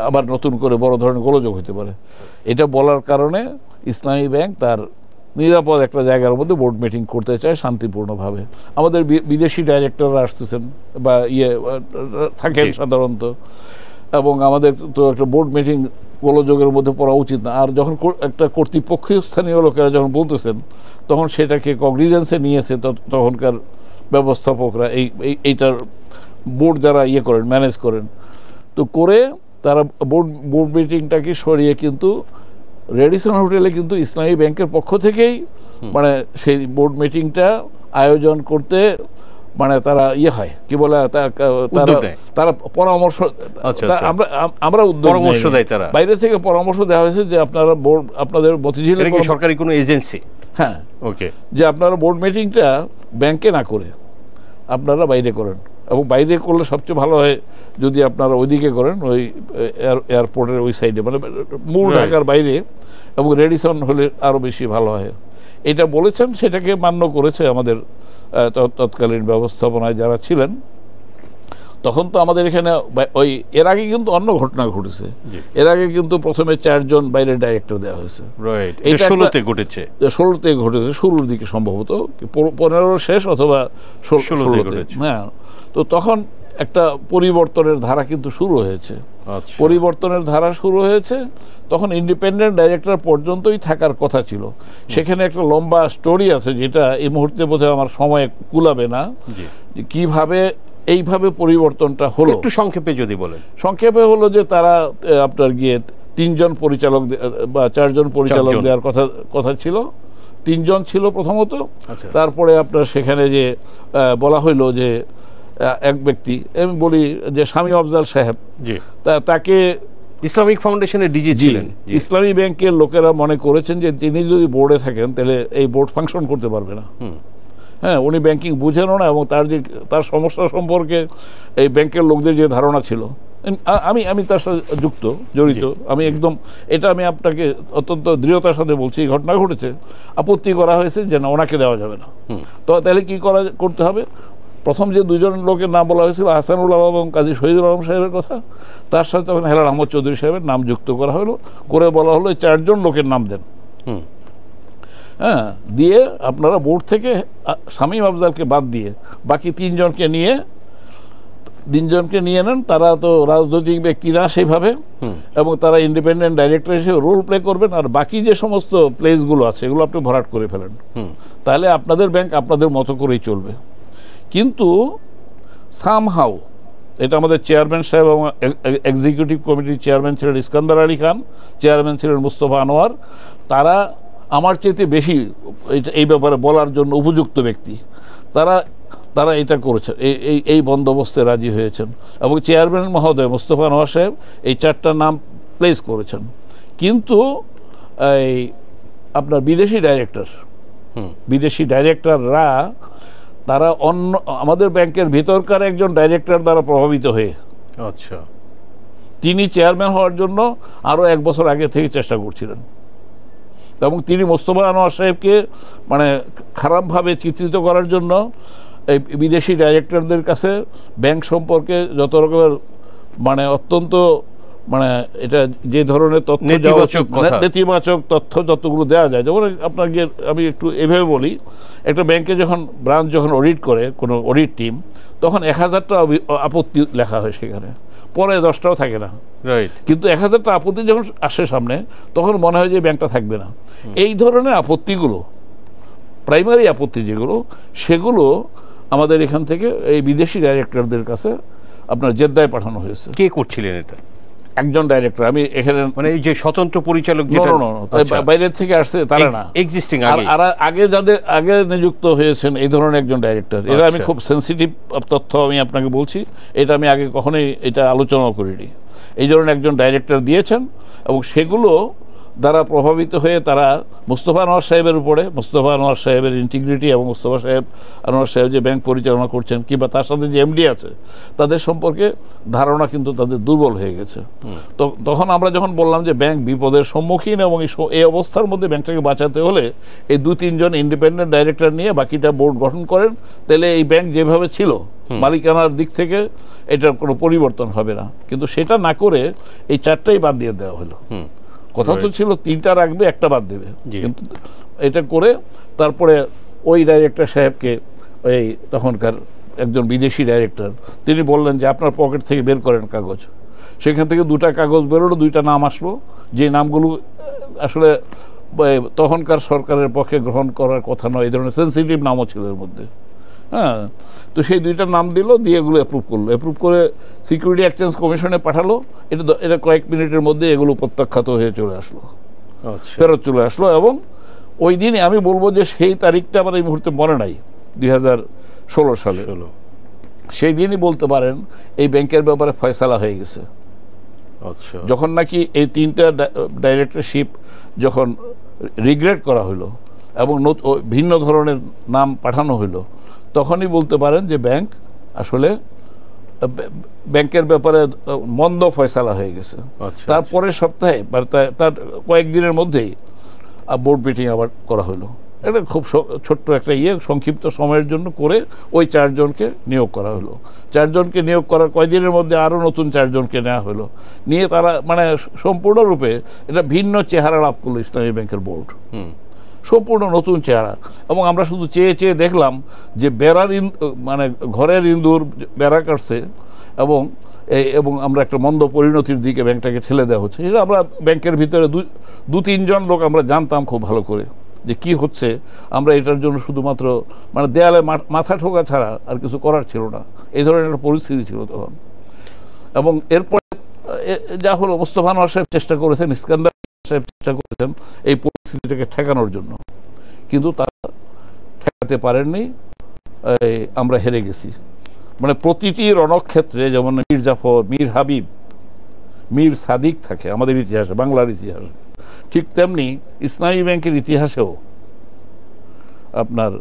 আবার নতুন করে বড় ধরনের গোলযোগ হতে পারে। এটা বলার কারণে ইসলামী ব্যাংক তার নিরাপদ একটা জায়গার মধ্যে বোর্ড মিটিং করতে চায় শান্তিপূর্ণভাবে। আমাদের বিদেশি ডাইরেক্টররা আসতেছেন বা থাকেন সাধারণত, এবং আমাদের তো একটা বোর্ড মিটিং গোলযোগের মধ্যে পড়া উচিত না। আর যখন একটা কর্তৃপক্ষীয় স্থানীয় লোকেরা যখন বলতেছেন, তখন সেটাকে কগনিজেন্সে নিয়েছে তখনকার ব্যবস্থাপকরা, এইটার বোর্ড যারা করেন, ম্যানেজ করেন, তো করে তারা বোর্ড মিটিংটাকে সরিয়ে কিন্তু রেডিসন হোটেলে কিন্তু ইসলামী ব্যাংকের পক্ষ থেকেই মানে সেই বোর্ড মিটিংটা আয়োজন করতে মানে তারা হয় কি বলে, তারা পরামর্শ, আমরা পরামর্শ দেয়, তারা বাইরে থেকে পরামর্শ দেওয়া হয়েছে যে আপনারা বোর্ড, আপনাদের মতিঝিলের সরকারি কোনো এজেন্সি, হ্যাঁ, ওকে, যে আপনারা বোর্ড মিটিংটা ব্যাংকে না করে আপনারা বাইরে করেন, এবং বাইরে করলে সবচেয়ে ভালো হয় যদি আপনারা ওইদিকে করেন, ওই এয়ারপোর্টের ওই সাইডে, মানে মূল ঢাকার বাইরে, এবং রেডিসন হলে আরো বেশি ভালো হয়। এটা বলেছেন, সেটাকে মান্য করেছে আমাদের তৎকালীন ব্যবস্থাপনায় যারা ছিলেন। তখন তো আমাদের এখানে ওই এর আগে কিন্তু অন্য ঘটনা ঘটেছে। এর আগে কিন্তু প্রথমে 4 জন বাইরের ডাইরেক্টর দেওয়া হয়েছে, 16তে ঘটেছে, 16তে ঘটেছে, শুরুর দিকে সম্ভবত 15 শেষ অথবা 16তে ঘটেছে, হ্যাঁ। তো তখন একটা পরিবর্তনের ধারা কিন্তু শুরু হয়েছে, পরিবর্তনের ধারা শুরু হয়েছে। তখন ইন্ডিপেন্ডেন্ট ডাইরেক্টর পর্যন্তই থাকার কথা ছিল। সেখানে একটা লম্বা স্টোরি আছে, যেটা এই মুহূর্তে বোধহয় আমার সময় কুলাবে না, কিভাবে এইভাবে পরিবর্তনটা হলো। একটু সংক্ষেপে যদি বলেন। সংক্ষেপে হলো যে তারা আপনার গিয়ে 3 জন পরিচালক বা 4 জন পরিচালক দেওয়ার কথা ছিল, 3 জন ছিল প্রথমত। তারপরে আপনার সেখানে যে বলা হইলো যে এক ব্যক্তি, আমি বলি যে স্বামী আফজাল সাহেব, তাকে ইসলামিক ফাউন্ডেশনের ডিজি ছিলেন। ইসলামী ব্যাংকের লোকেরা মনে করেছেন যে তিনি যদি বোর্ডে থাকেন তাহলে এই বোর্ড ফাংশন করতে পারবে না, হ্যাঁ, উনি ব্যাংকিং বুঝেনও না, এবং তার সমস্যা সম্পর্কে এই ব্যাংকের লোকদের যে ধারণা ছিল, আমি তার সাথে জড়িত, আমি একদম এটা আমি আপনাকে অত্যন্ত দৃঢ়তার সাথে বলছি, এই ঘটনা ঘটেছে। আপত্তি করা হয়েছে যে না, ওনাকে দেওয়া যাবে না। তো তাহলে কি করতে হবে? প্রথম যে 2 জন লোকের নাম বলা হয়েছিল, আহসানুল আলম এবং কাজী শহীদুল আলম সাহেবের কথা, তার সাথে তখন হেলাল আহমদ চৌধুরী সাহেবের নাম যুক্ত করা হলো, করে বলা হলো 4 জন লোকের নাম দেন, হ্যাঁ, দিয়ে আপনারা বোর্ড থেকে শামীম আফজালকে বাদ দিয়ে বাকি 3 জনকে নিয়ে নেন। তারা তো রাজনৈতিক ব্যক্তি না সেইভাবে, এবং তারা ইন্ডিপেন্ডেন্ট ডাইরেক্টর হিসেবে রোল প্লে করবেন, আর বাকি যে সমস্ত প্লেসগুলো আছে এগুলো আপনি ভরাট করে ফেলেন, তাহলে আপনাদের ব্যাংক আপনাদের মতো করেই চলবে। কিন্তু সামহাউ এটা আমাদের চেয়ারম্যান সাহেব এবং এক্সিকিউটিভ কমিটির চেয়ারম্যান ছিলেন ইস্কান্দার আলী খান, চেয়ারম্যান ছিলেন মুস্তফা আনোয়ার, তারা আমার চেয়ে বেশি এই ব্যাপারে বলার জন্য উপযুক্ত ব্যক্তি। তারা এটা করেছেন, এই বন্দোবস্তে রাজি হয়েছেন, এবং চেয়ারম্যান মহোদয় মুস্তফা আনোয়ার সাহেব এই 4টা নাম প্লেস করেছেন। কিন্তু এই আপনার বিদেশি ডাইরেক্টররা তারা আমাদের ব্যাংকের ভিতরকার একজন ডাইরেক্টর দ্বারা প্রভাবিত হয়ে, আচ্ছা, তিনি চেয়ারম্যান হওয়ার জন্য আরো 1 বছর আগে থেকে চেষ্টা করছিলেন, এবং তিনি মোস্তফা আনোয়ার সাহেবকে মানে খারাপভাবে চিত্রিত করার জন্য এই বিদেশি ডাইরেক্টরদের কাছে ব্যাংক সম্পর্কে যত রকমের মানে অত্যন্ত মানে এটা যে ধরনের তথ্য, নেতিবাচক তথ্য যতগুলো দেওয়া যায়, যেমন আপনার গিয়ে আমি একটু এভাবে বলি, একটা ব্যাংকে যখন ব্রাঞ্চ যখন অডিট করে কোনো অডিট টিম, তখন 1000টা আপত্তি লেখা হয় সেখানে, পরে 10টাও থাকে না, কিন্তু 1000টা আপত্তি যখন আসে সামনে, তখন মনে হয় যে ব্যাংকটা থাকবে না। এই ধরনের আপত্তিগুলো, প্রাইমারি আপত্তি যেগুলো, সেগুলো আমাদের এখান থেকে এই বিদেশি ডাইরেক্টরদের কাছে আপনার জেদ্দায় পাঠানো হয়েছে। কে করছিলেন এটা? একজন ডাইরেক্টর, আমি এখানে মানে এই যে স্বতন্ত্র পরিচালক বাইরের থেকে আসছে তারা না, এক্সিস্টিং আগে যাদের আগে নিযুক্ত হয়েছেন এই ধরনের একজন ডাইরেক্টর। এরা আমি খুব সেন্সিটিভ তথ্য আমি আপনাকে বলছি, এটা আমি আগে কখনোই এটা আলোচনা করিনি। এই ধরনের একজন ডাইরেক্টর দিয়েছেন, এবং সেগুলো দ্বারা প্রভাবিত হয়ে তারা মুস্তফা আনোয়ার সাহেবের উপরে, মুস্তফা আনোয়ার সাহেবের ইন্টিগ্রিটি এবং মুস্তফা আনোয়ার সাহেব যে ব্যাংক পরিচালনা করছেন কিংবা তার সাথে যে এমডি আছে তাদের সম্পর্কে ধারণা কিন্তু তাদের দুর্বল হয়ে গেছে। তো তখন আমরা যখন বললাম যে ব্যাংক বিপদের সম্মুখীন এবং এই অবস্থার মধ্যে ব্যাংকটাকে বাঁচাতে হলে এই 2-3 জন ইন্ডিপেন্ডেন্ট ডাইরেক্টর নিয়ে বাকিটা বোর্ড গঠন করেন, তাহলে এই ব্যাংক যেভাবে ছিল মালিকানার দিক থেকে এটার কোনো পরিবর্তন হবে না। কিন্তু সেটা না করে এই 4টাই বাদ দিয়ে দেওয়া হলো। কথা তো ছিল 3টা রাখবে, একটা বাদ দেবে, কিন্তু এটা করে তারপরে ওই ডাইরেক্টর সাহেবকে, ওই তখনকার একজন বিদেশি ডাইরেক্টর, তিনি বললেন যে আপনার পকেট থেকে বের করেন কাগজ। সেখান থেকে 2টা কাগজ বেরোলো, 2টা নাম আসলো, যে নামগুলো আসলে তখনকার সরকারের পক্ষে গ্রহণ করার কথা নয়, এই ধরনের সেন্সিটিভ নামও ছিল এর মধ্যে। হ্যাঁ, তো সেই 2টা নাম দিল, দিয়ে এগুলো অ্যাপ্রুভ করলো, অ্যাপ্রুভ করে সিকিউরিটি এক্সচেঞ্জ কমিশনে পাঠালো। এটা কয়েক মিনিটের মধ্যে এগুলো প্রত্যাখ্যাত হয়ে চলে আসলো, ফেরত চলে আসলো। এবং ওই দিনই আমি বলবো যে সেই তারিখটা আমার এই মুহূর্তে মনে নাই, 2016 সালে। সেই দিনই বলতে পারেন এই ব্যাংকের ব্যাপারে ফয়সালা হয়ে গেছে। যখন নাকি এই 3টা ডাইরেক্টরশিপ যখন রিগ্রেট করা হইলো এবং ভিন্ন ধরনের নাম পাঠানো হইলো, তখনই বলতে পারেন যে ব্যাংক আসলে ব্যাংকের ব্যাপারে মন্দ ফয়সালা হয়ে গেছে। তারপরের সপ্তাহে তার কয়েকদিনের মধ্যেই বোর্ড মিটিং আবার করা হলো। এটা খুব ছোট্ট একটা সংক্ষিপ্ত সময়ের জন্য করে ওই 4 জনকে নিয়োগ করা হলো। 4 জনকে নিয়োগ করার কয়েকদিনের মধ্যে আরও নতুন 4 জনকে নেওয়া হলো, নিয়ে তারা মানে সম্পূর্ণরূপে এটা ভিন্ন চেহারা লাভ করলো ইসলামী ব্যাংকের বোর্ড, সম্পূর্ণ নতুন চেহারা। এবং আমরা শুধু চেয়ে চেয়ে দেখলাম যে মানে ঘরের ইন্দুর বেড়া কাটছে এবং আমরা একটা মন্দ পরিণতির দিকে ব্যাংকটাকে ঠেলে দেওয়া হচ্ছে। এটা আমরা ব্যাংকের ভিতরে 2-3 জন লোক আমরা জানতাম খুব ভালো করে যে কি হচ্ছে। আমরা এটার জন্য শুধুমাত্র মানে দেয়ালে মাথা ঠোকা ছাড়া আর কিছু করার ছিল না, এই ধরনের একটা পরিস্থিতি ছিল তখন। এবং এরপরে যা হলো, মোস্তফা আনোয়ার সাহেব চেষ্টা করেছেন, ইস্কান্দার সাহেব চেষ্টা করেছেন এই পরিস্থিতিটাকে ঠেকানোর জন্য, কিন্তু তারা ঠেকাতে পারেননি। আমরা হেরে গেছি। মানে প্রতিটি রণক্ষেত্রে যেমন মীর জাফর, মীর হাবিব, মীর সাদিক থাকে আমাদের ইতিহাসে, বাংলার ইতিহাসে, ঠিক তেমনি ইসলামী ব্যাংকের ইতিহাসেও আপনার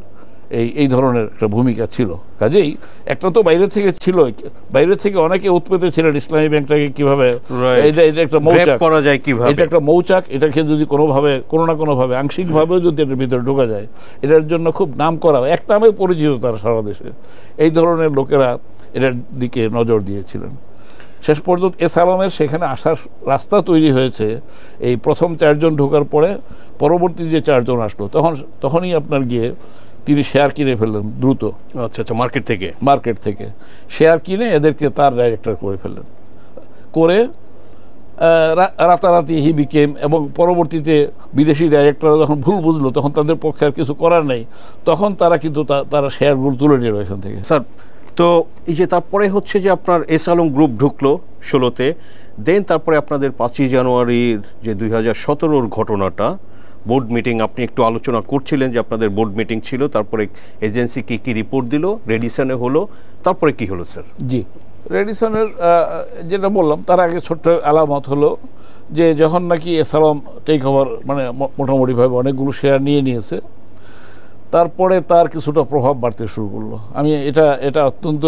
এই ধরনের একটা ভূমিকা ছিল। কাজেই একটা তো বাইরে থেকে ছিল, বাইরে থেকে অনেকে উৎপেতে ছিলেন ইসলামী ব্যাংকটাকে কিভাবে এটা একটা মৌচাক করা যায়, কিভাবে এটা একটা মৌচাক, এটাকে যদি কোনোভাবে কোনো না কোনোভাবে আংশিকভাবেও যদি এটার ভিতরে ঢোকা যায়, এটার জন্য খুব নাম করা, এক নামে পরিচিত তারা সারা দেশে, এই ধরনের লোকেরা এটার দিকে নজর দিয়েছিলেন। শেষ পর্যন্ত এস আলমের সেখানে আসার রাস্তা তৈরি হয়েছে এই প্রথম 4 জন ঢোকার পরে। পরবর্তী যে 4 জন আসলো তখনই আপনার গিয়ে তিনি শেয়ার কিনে ফেললেন দ্রুত। আচ্ছা, মার্কেট থেকে শেয়ার কিনে এদেরকে তার ডাইরেক্টর করে ফেললেন, করে রাতারাতি হি বিকেম। এবং পরবর্তীতে বিদেশি ডাইরেক্টররা যখন ভুল বুঝলো, তখন তাদের পক্ষে আর কিছু করার নেই, তখন তারা কিন্তু তারা শেয়ারগুলো তুলে নিল এখান থেকে। স্যার, তো এই যে তারপরে হচ্ছে যে আপনার এস আলম গ্রুপ ঢুকলো 16-তে, দেন তারপরে আপনাদের 5ই জানুয়ারির যে 2017-র ঘটনাটা, বোর্ড মিটিং, আপনি একটু আলোচনা করছিলেন যে আপনাদের বোর্ড মিটিং ছিল, তারপরে এজেন্সি কি রিপোর্ট দিল, রেডিসনে হলো, তারপরে কি হলো স্যার? জি, রেডিসনের যেটা বললাম তার আগে ছোট্ট আলামত হলো যে যখন নাকি এস আলম টেক ওভার মানে মোটামুটিভাবে অনেকগুলো শেয়ার নিয়েছে, তারপরে তার কিছুটা প্রভাব বাড়তে শুরু করলো। আমি এটা অত্যন্ত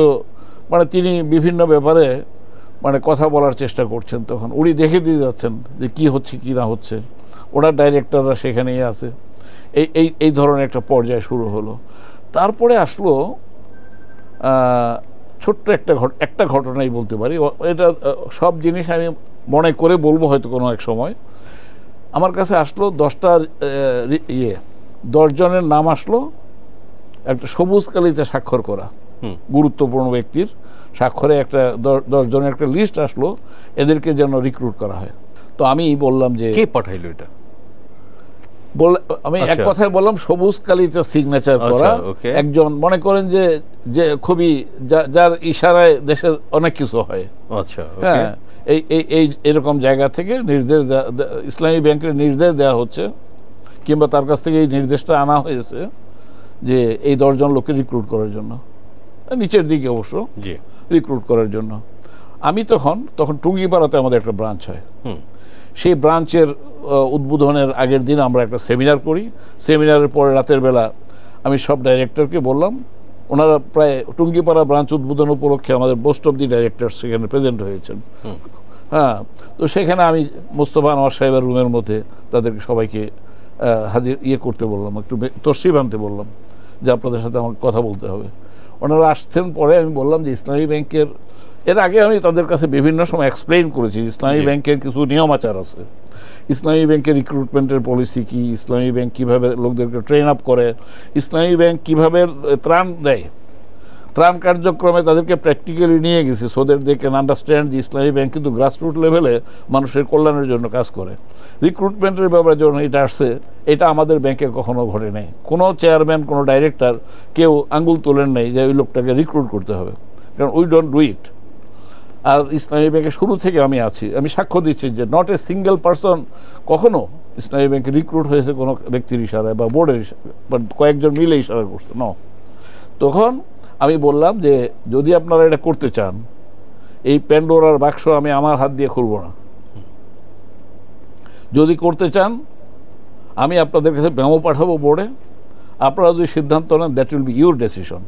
মানে তিনি বিভিন্ন ব্যাপারে মানে কথা বলার চেষ্টা করছেন, তখন উনি দেখে দিয়ে যাচ্ছেন যে কি হচ্ছে কি না হচ্ছে, ওনার ডাইরেক্টররা সেখানেই আছে, এই ধরনের একটা পর্যায় শুরু হলো। তারপরে আসলো ছোট্ট একটা ঘটনাই বলতে পারি, এটা সব জিনিস আমি মনে করে বলবো হয়তো কোনো এক সময়। আমার কাছে আসলো 10 জনের নাম আসলো, একটা সবুজ কালিতে স্বাক্ষর করা গুরুত্বপূর্ণ ব্যক্তির স্বাক্ষরে একটা 10 জনের একটা লিস্ট আসলো, এদেরকে যেন রিক্রুট করা হয়। তো আমি বললাম যে কে পাঠাইলো এটা, আমি এক কথায় বললাম সবুজ কালিতে সিগনেচার করা একজন, মনে করেন যে খুবই যার ইশারায় দেশের অনেক কিছু হয়। আচ্ছা, হ্যাঁ, এই এরকম জায়গা থেকে নির্দেশ, ইসলামী ব্যাংকের নির্দেশ দেওয়া হচ্ছে, কিংবা তার কাছ থেকে এই নির্দেশটা আনা হয়েছে যে এই 10 জন লোককে রিক্রুট করার জন্য, নিচের দিকে অবশ্য রিক্রুট করার জন্য। আমি তখন টুঙ্গিপাড়াতে আমাদের একটা ব্রাঞ্চ হয়, সেই ব্রাঞ্চের উদ্বোধনের আগের দিন আমরা একটা সেমিনার করি। সেমিনারের পরে রাতের বেলা আমি সব ডাইরেক্টরকে বললাম, ওনারা প্রায় টুঙ্গিপাড়া ব্রাঞ্চ উদ্বোধন উপলক্ষে আমাদের মোস্ট অফ দি ডাইরেক্টর সেখানে প্রেজেন্ট হয়েছেন। হ্যাঁ, তো সেখানে আমি মোস্তফা আনোয়ার সাহেবের রুমের মধ্যে তাদেরকে সবাইকে হাজির করতে বললাম, একটু তশরিফ আনতে বললাম যে আপনাদের সাথে আমাকে কথা বলতে হবে। ওনারা আসছেন। পরে আমি বললাম যে ইসলামী ব্যাংকের, এর আগে আমি তাদের কাছে বিভিন্ন সময় এক্সপ্লেইন করেছি ইসলামী ব্যাংকের কিছু নিয়ম আচার আছে, ইসলামী ব্যাংকের রিক্রুটমেন্টের পলিসি কি, ইসলামী ব্যাংক কীভাবে লোকদেরকে ট্রেন আপ করে, ইসলামী ব্যাংক কীভাবে ত্রাণ দেয়, ত্রাণ কার্যক্রমে তাদেরকে প্র্যাকটিক্যালি নিয়ে গেছে so that they can understand যে ইসলামী ব্যাংক কিন্তু গ্রাসরুট লেভেলে মানুষের কল্যাণের জন্য কাজ করে। রিক্রুটমেন্টের ব্যাপারে যখন এটা আসছে, এটা আমাদের ব্যাংকে কখনো ঘটে নাই। কোনো চেয়ারম্যান, কোনো ডাইরেক্টর কেউ আঙ্গুল তোলেন নাই যে ওই লোকটাকে রিক্রুট করতে হবে, কারণ উই ডোন্ট ডু ইট। আর ইসলামী ব্যাংকে শুরু থেকে আমি আছি, আমি সাক্ষ্য দিচ্ছি যে নট এ সিঙ্গেল পার্সন কখনো ইসলামী ব্যাংকে রিক্রুট হয়েছে কোনো ব্যক্তির ইশারায় বা বোর্ডের বা কয়েকজন মিলে ইশারা করছে ন। তখন আমি বললাম যে যদি আপনারা এটা করতে চান, এই প্যান্ডোরার বাক্স আমি আমার হাত দিয়ে খুলব না। যদি করতে চান আমি আপনাদের কাছে মেমো পাঠাবো বোর্ডে, আপনারা যদি সিদ্ধান্ত নেন that will be your decision,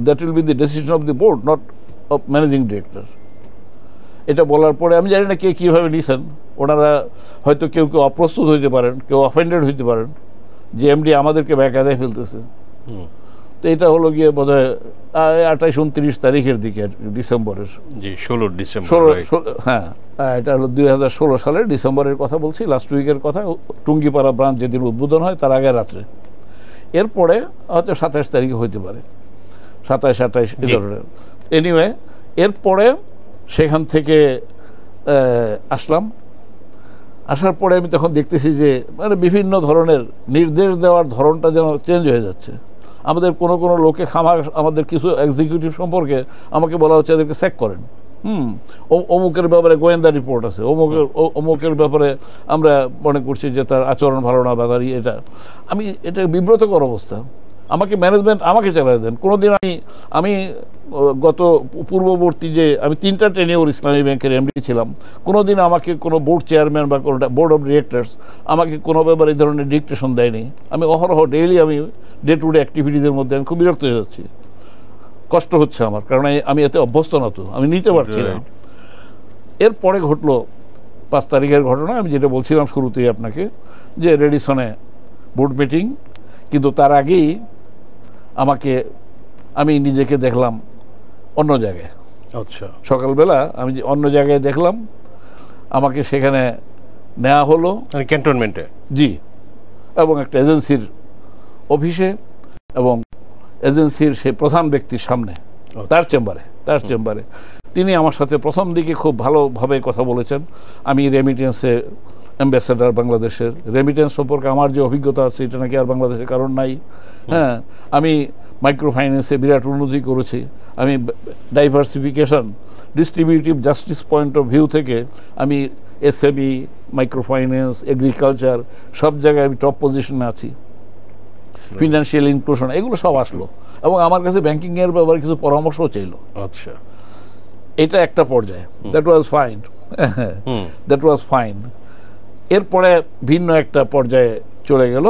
that will be the decision of the board, not of managing director. এটা বলার পরে আমি জানি না কে কীভাবে নিছেন, ওনারা হয়তো কেউ কেউ অপ্রস্তুত হইতে পারেন, কেউ অফেন্ডেড হইতে পারেন যে এমডি আমাদেরকে ব্যাকাদায় ফেলতেছে। তো এটা হলো গিয়ে বোধ হয় 28-29 তারিখের দিকে, ডিসেম্বরের, 16 ডিসেম্বর। হ্যাঁ, এটা হলো 2016 সালের ডিসেম্বরের কথা বলছি, লাস্ট উইকের কথা। টুঙ্গিপাড়া ব্রাঞ্চ যেদিন উদ্বোধন হয় তার আগে রাত্রে, এরপরে হয়তো 27 তারিখে হইতে পারে, 27-28 এই ধরনের। এনিওয়ে, এরপরে সেখান থেকে আসলাম। আসার পরে আমি তখন দেখতেছি যে মানে বিভিন্ন ধরনের নির্দেশ দেওয়ার ধরনটা যেন চেঞ্জ হয়ে যাচ্ছে। আমাদের কোনো কোনো লোকে আমাদের কিছু এক্সিকিউটিভ সম্পর্কে আমাকে বলা হচ্ছে এদেরকে স্যাক করেন। অমুকের ব্যাপারে গোয়েন্দা রিপোর্ট আছে, অমুকের ব্যাপারে আমরা মনে করছি যে তার আচরণ ভালো না বা তার এটা বিব্রতকর অবস্থা। আমাকে ম্যানেজমেন্ট আমাকে চালাই দেন। কোনোদিন আমি গত পূর্ববর্তী যে আমি 3টা টেনিওর ইসলামী ব্যাংকের এমডি ছিলাম, কোনোদিন আমাকে কোনো বোর্ড চেয়ারম্যান বা কোনো বোর্ড অফ ডিরেক্টরস আমাকে কোনো ব্যাপারে এই ধরনের ডিকটেশন দেয়নি। আমি অহরহ ডেইলি আমি ডে টু ডে অ্যাক্টিভিটিসের মধ্যে আমি খুব বিরক্ত হয়ে যাচ্ছি, কষ্ট হচ্ছে আমার, কারণ আমি এতে অভ্যস্ত না, তো আমি নিতে পারছি না। এরপরে ঘটলো 5 তারিখের ঘটনা, আমি যেটা বলছিলাম শুরুতেই আপনাকে, যে রেডিসনে বোর্ড মিটিং, কিন্তু তার আগেই আমি নিজেকে দেখলাম অন্য জায়গায়। আচ্ছা, সকালবেলা আমি অন্য জায়গায় দেখলাম, আমাকে সেখানে নেওয়া হলো ক্যান্টনমেন্টে, জি, এবং একটা এজেন্সির অফিসে, এবং এজেন্সির সেই প্রধান ব্যক্তির সামনে, তার চেম্বারে তিনি আমার সাথে প্রথম দিকে খুব ভালোভাবে কথা বলেছেন। আমি রেমিটেন্সে অ্যাম্বাসেডার বাংলাদেশের, রেমিটেন্স সম্পর্কে আমার যে অভিজ্ঞতা আছে এটা নাকি আর বাংলাদেশের কারণ নাই। হ্যাঁ, আমি মাইক্রো ফাইন্যান্সে বিরাট উন্নতি করেছি, আমি diversification, distributive justice point of view থেকে আমি এসএমই, মাইক্রো ফাইন্যান্স, এগ্রিকালচার সব জায়গায় আমি টপ পজিশনে আছি। ফিনান্সিয়াল ইনক্লুশন এগুলো সব আসলো, এবং আমার কাছে ব্যাংকিং এর ব্যাপারে কিছু পরামর্শও চাইলো। আচ্ছা, এটা একটা পর্যায়ে, দ্যাট ওয়াজ ফাইন। এরপরে ভিন্ন একটা পর্যায়ে চলে গেল,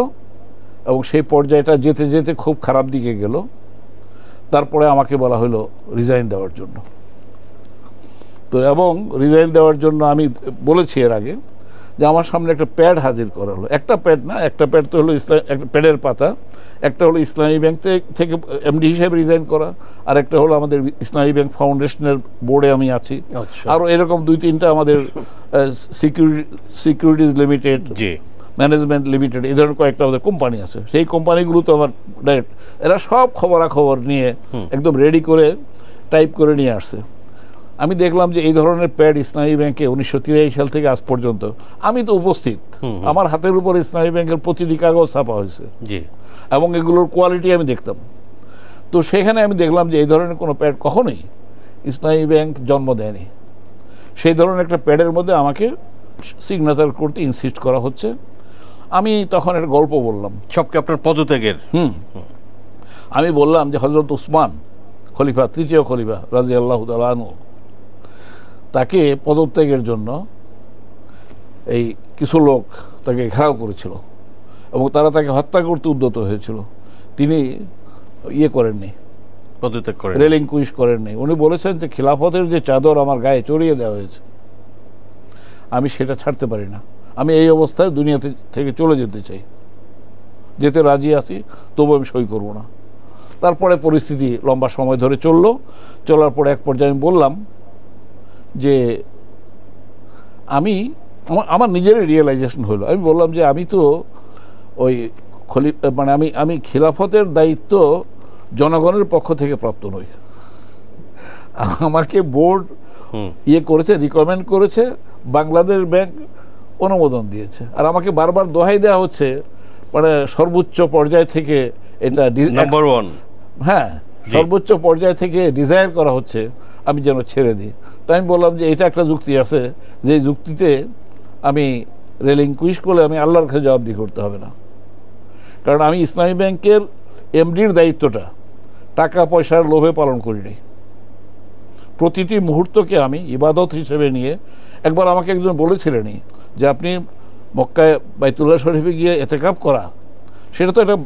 এবং সেই পর্যায়টা যেতে যেতে খুব খারাপ দিকে গেল। তারপরে আমাকে বলা হলো রিজাইন দেওয়ার জন্য। তো এবং রিজাইন দেওয়ার জন্য আমি বলেছি এর আগে যে আমার সামনে একটা প্যাড হাজির করা হলো। একটা প্যাড না, একটা প্যাড তো হলো একটা প্যাডের পাতা, একটা হলো ইসলামী ব্যাংক থেকে এমডি হিসেবে রিজাইন করা, আর একটা হলো আমাদের ইসলামী ব্যাংক ফাউন্ডেশনের বোর্ডে আমি আছি, আরও এরকম 2-3টা আমাদের সিকিউরিটিজ লিমিটেড, ম্যানেজমেন্ট লিমিটেড, এই ধরনের কয়েকটা আমাদের কোম্পানি আছে। সেই কোম্পানিগুলো তো আমার ডাইরেক্ট, এরা সব খবরাখবর নিয়ে একদম রেডি করে টাইপ করে নিয়ে আসছে। আমি দেখলাম যে এই ধরনের প্যাড ইসলামী ব্যাংকে 1983 সাল থেকে আজ পর্যন্ত আমি তো উপস্থিত, আমার হাতের উপর ইসলামী ব্যাংকের প্রতিটি কাগজ ছাপা হয়েছে, এবং এগুলোর কোয়ালিটি আমি দেখতাম। তো সেখানে আমি দেখলাম যে এই ধরনের কোনো প্যাড কখনোই ইসলামী ব্যাংক জন্ম দেয়নি। সেই ধরনের একটা প্যাডের মধ্যে আমাকে সিগনেচার করতে ইনসিস্ট করা হচ্ছে। আমি তখন একটা গল্প বললাম, সবকে আপনার পদত্যাগের। আমি বললাম যে হযরত উসমান খলিফা, 3য় খলিফা রাদিয়াল্লাহু তাআলা আনহু, তাকে পদত্যাগের জন্য এই কিছু লোক তাকে ঘেরাও করেছিল এবং তারা তাকে হত্যা করতে উদ্যত হয়েছিল। তিনি ইয়ে করেননি, পদত্যাগ করেন, রেলিংকুইশ করেননি। উনি বলেছেন যে খিলাফতের যে চাদর আমার গায়ে চড়িয়ে দেওয়া হয়েছে, আমি সেটা ছাড়তে পারি না, আমি এই অবস্থায় দুনিয়া থেকে চলে যেতে চাই, যেতে রাজি আছি, তবু আমি সই করব না। তারপরে পরিস্থিতি লম্বা সময় ধরে চলার পরে এক পর্যায়ে আমি বললাম যে আমার নিজেরই রিয়েলাইজেশন হলো, আমি বললাম যে আমি তো ওই মানে আমি খিলাফতের দায়িত্ব জনগণের পক্ষ থেকে প্রাপ্ত নই। আমাকে বোর্ড ইয়ে করেছে, রিকমেন্ড করেছে, বাংলাদেশ ব্যাংক অনুমোদন দিয়েছে, আর আমাকে বারবার দোহাই দেওয়া হচ্ছে মানে সর্বোচ্চ পর্যায় থেকে এটা নাম্বার ওয়ান, হ্যাঁ সর্বোচ্চ পর্যায় থেকে ডিজায়ার করা হচ্ছে আমি যেন ছেড়ে দিই। তাই আমি বললাম যে এটা একটা যুক্তি আছে, যে যুক্তিতে আমি রেলিংকুইশ করলে আমি আল্লাহর কাছে জবাবদিহি করতে হবে না, কারণ আমি ইসলামী ব্যাংকের এমডির দায়িত্বটা টাকা পয়সার লোভে পালন করিনি। প্রতিটি মুহূর্তকে আমি ইবাদত হিসেবে নিয়ে, একবার আমাকে একজন বলেছিলেনই যে আপনি মক্কায় বাইতুল্লাহ শরীফে গিয়ে এতেকাফ করা সেটা তো একটা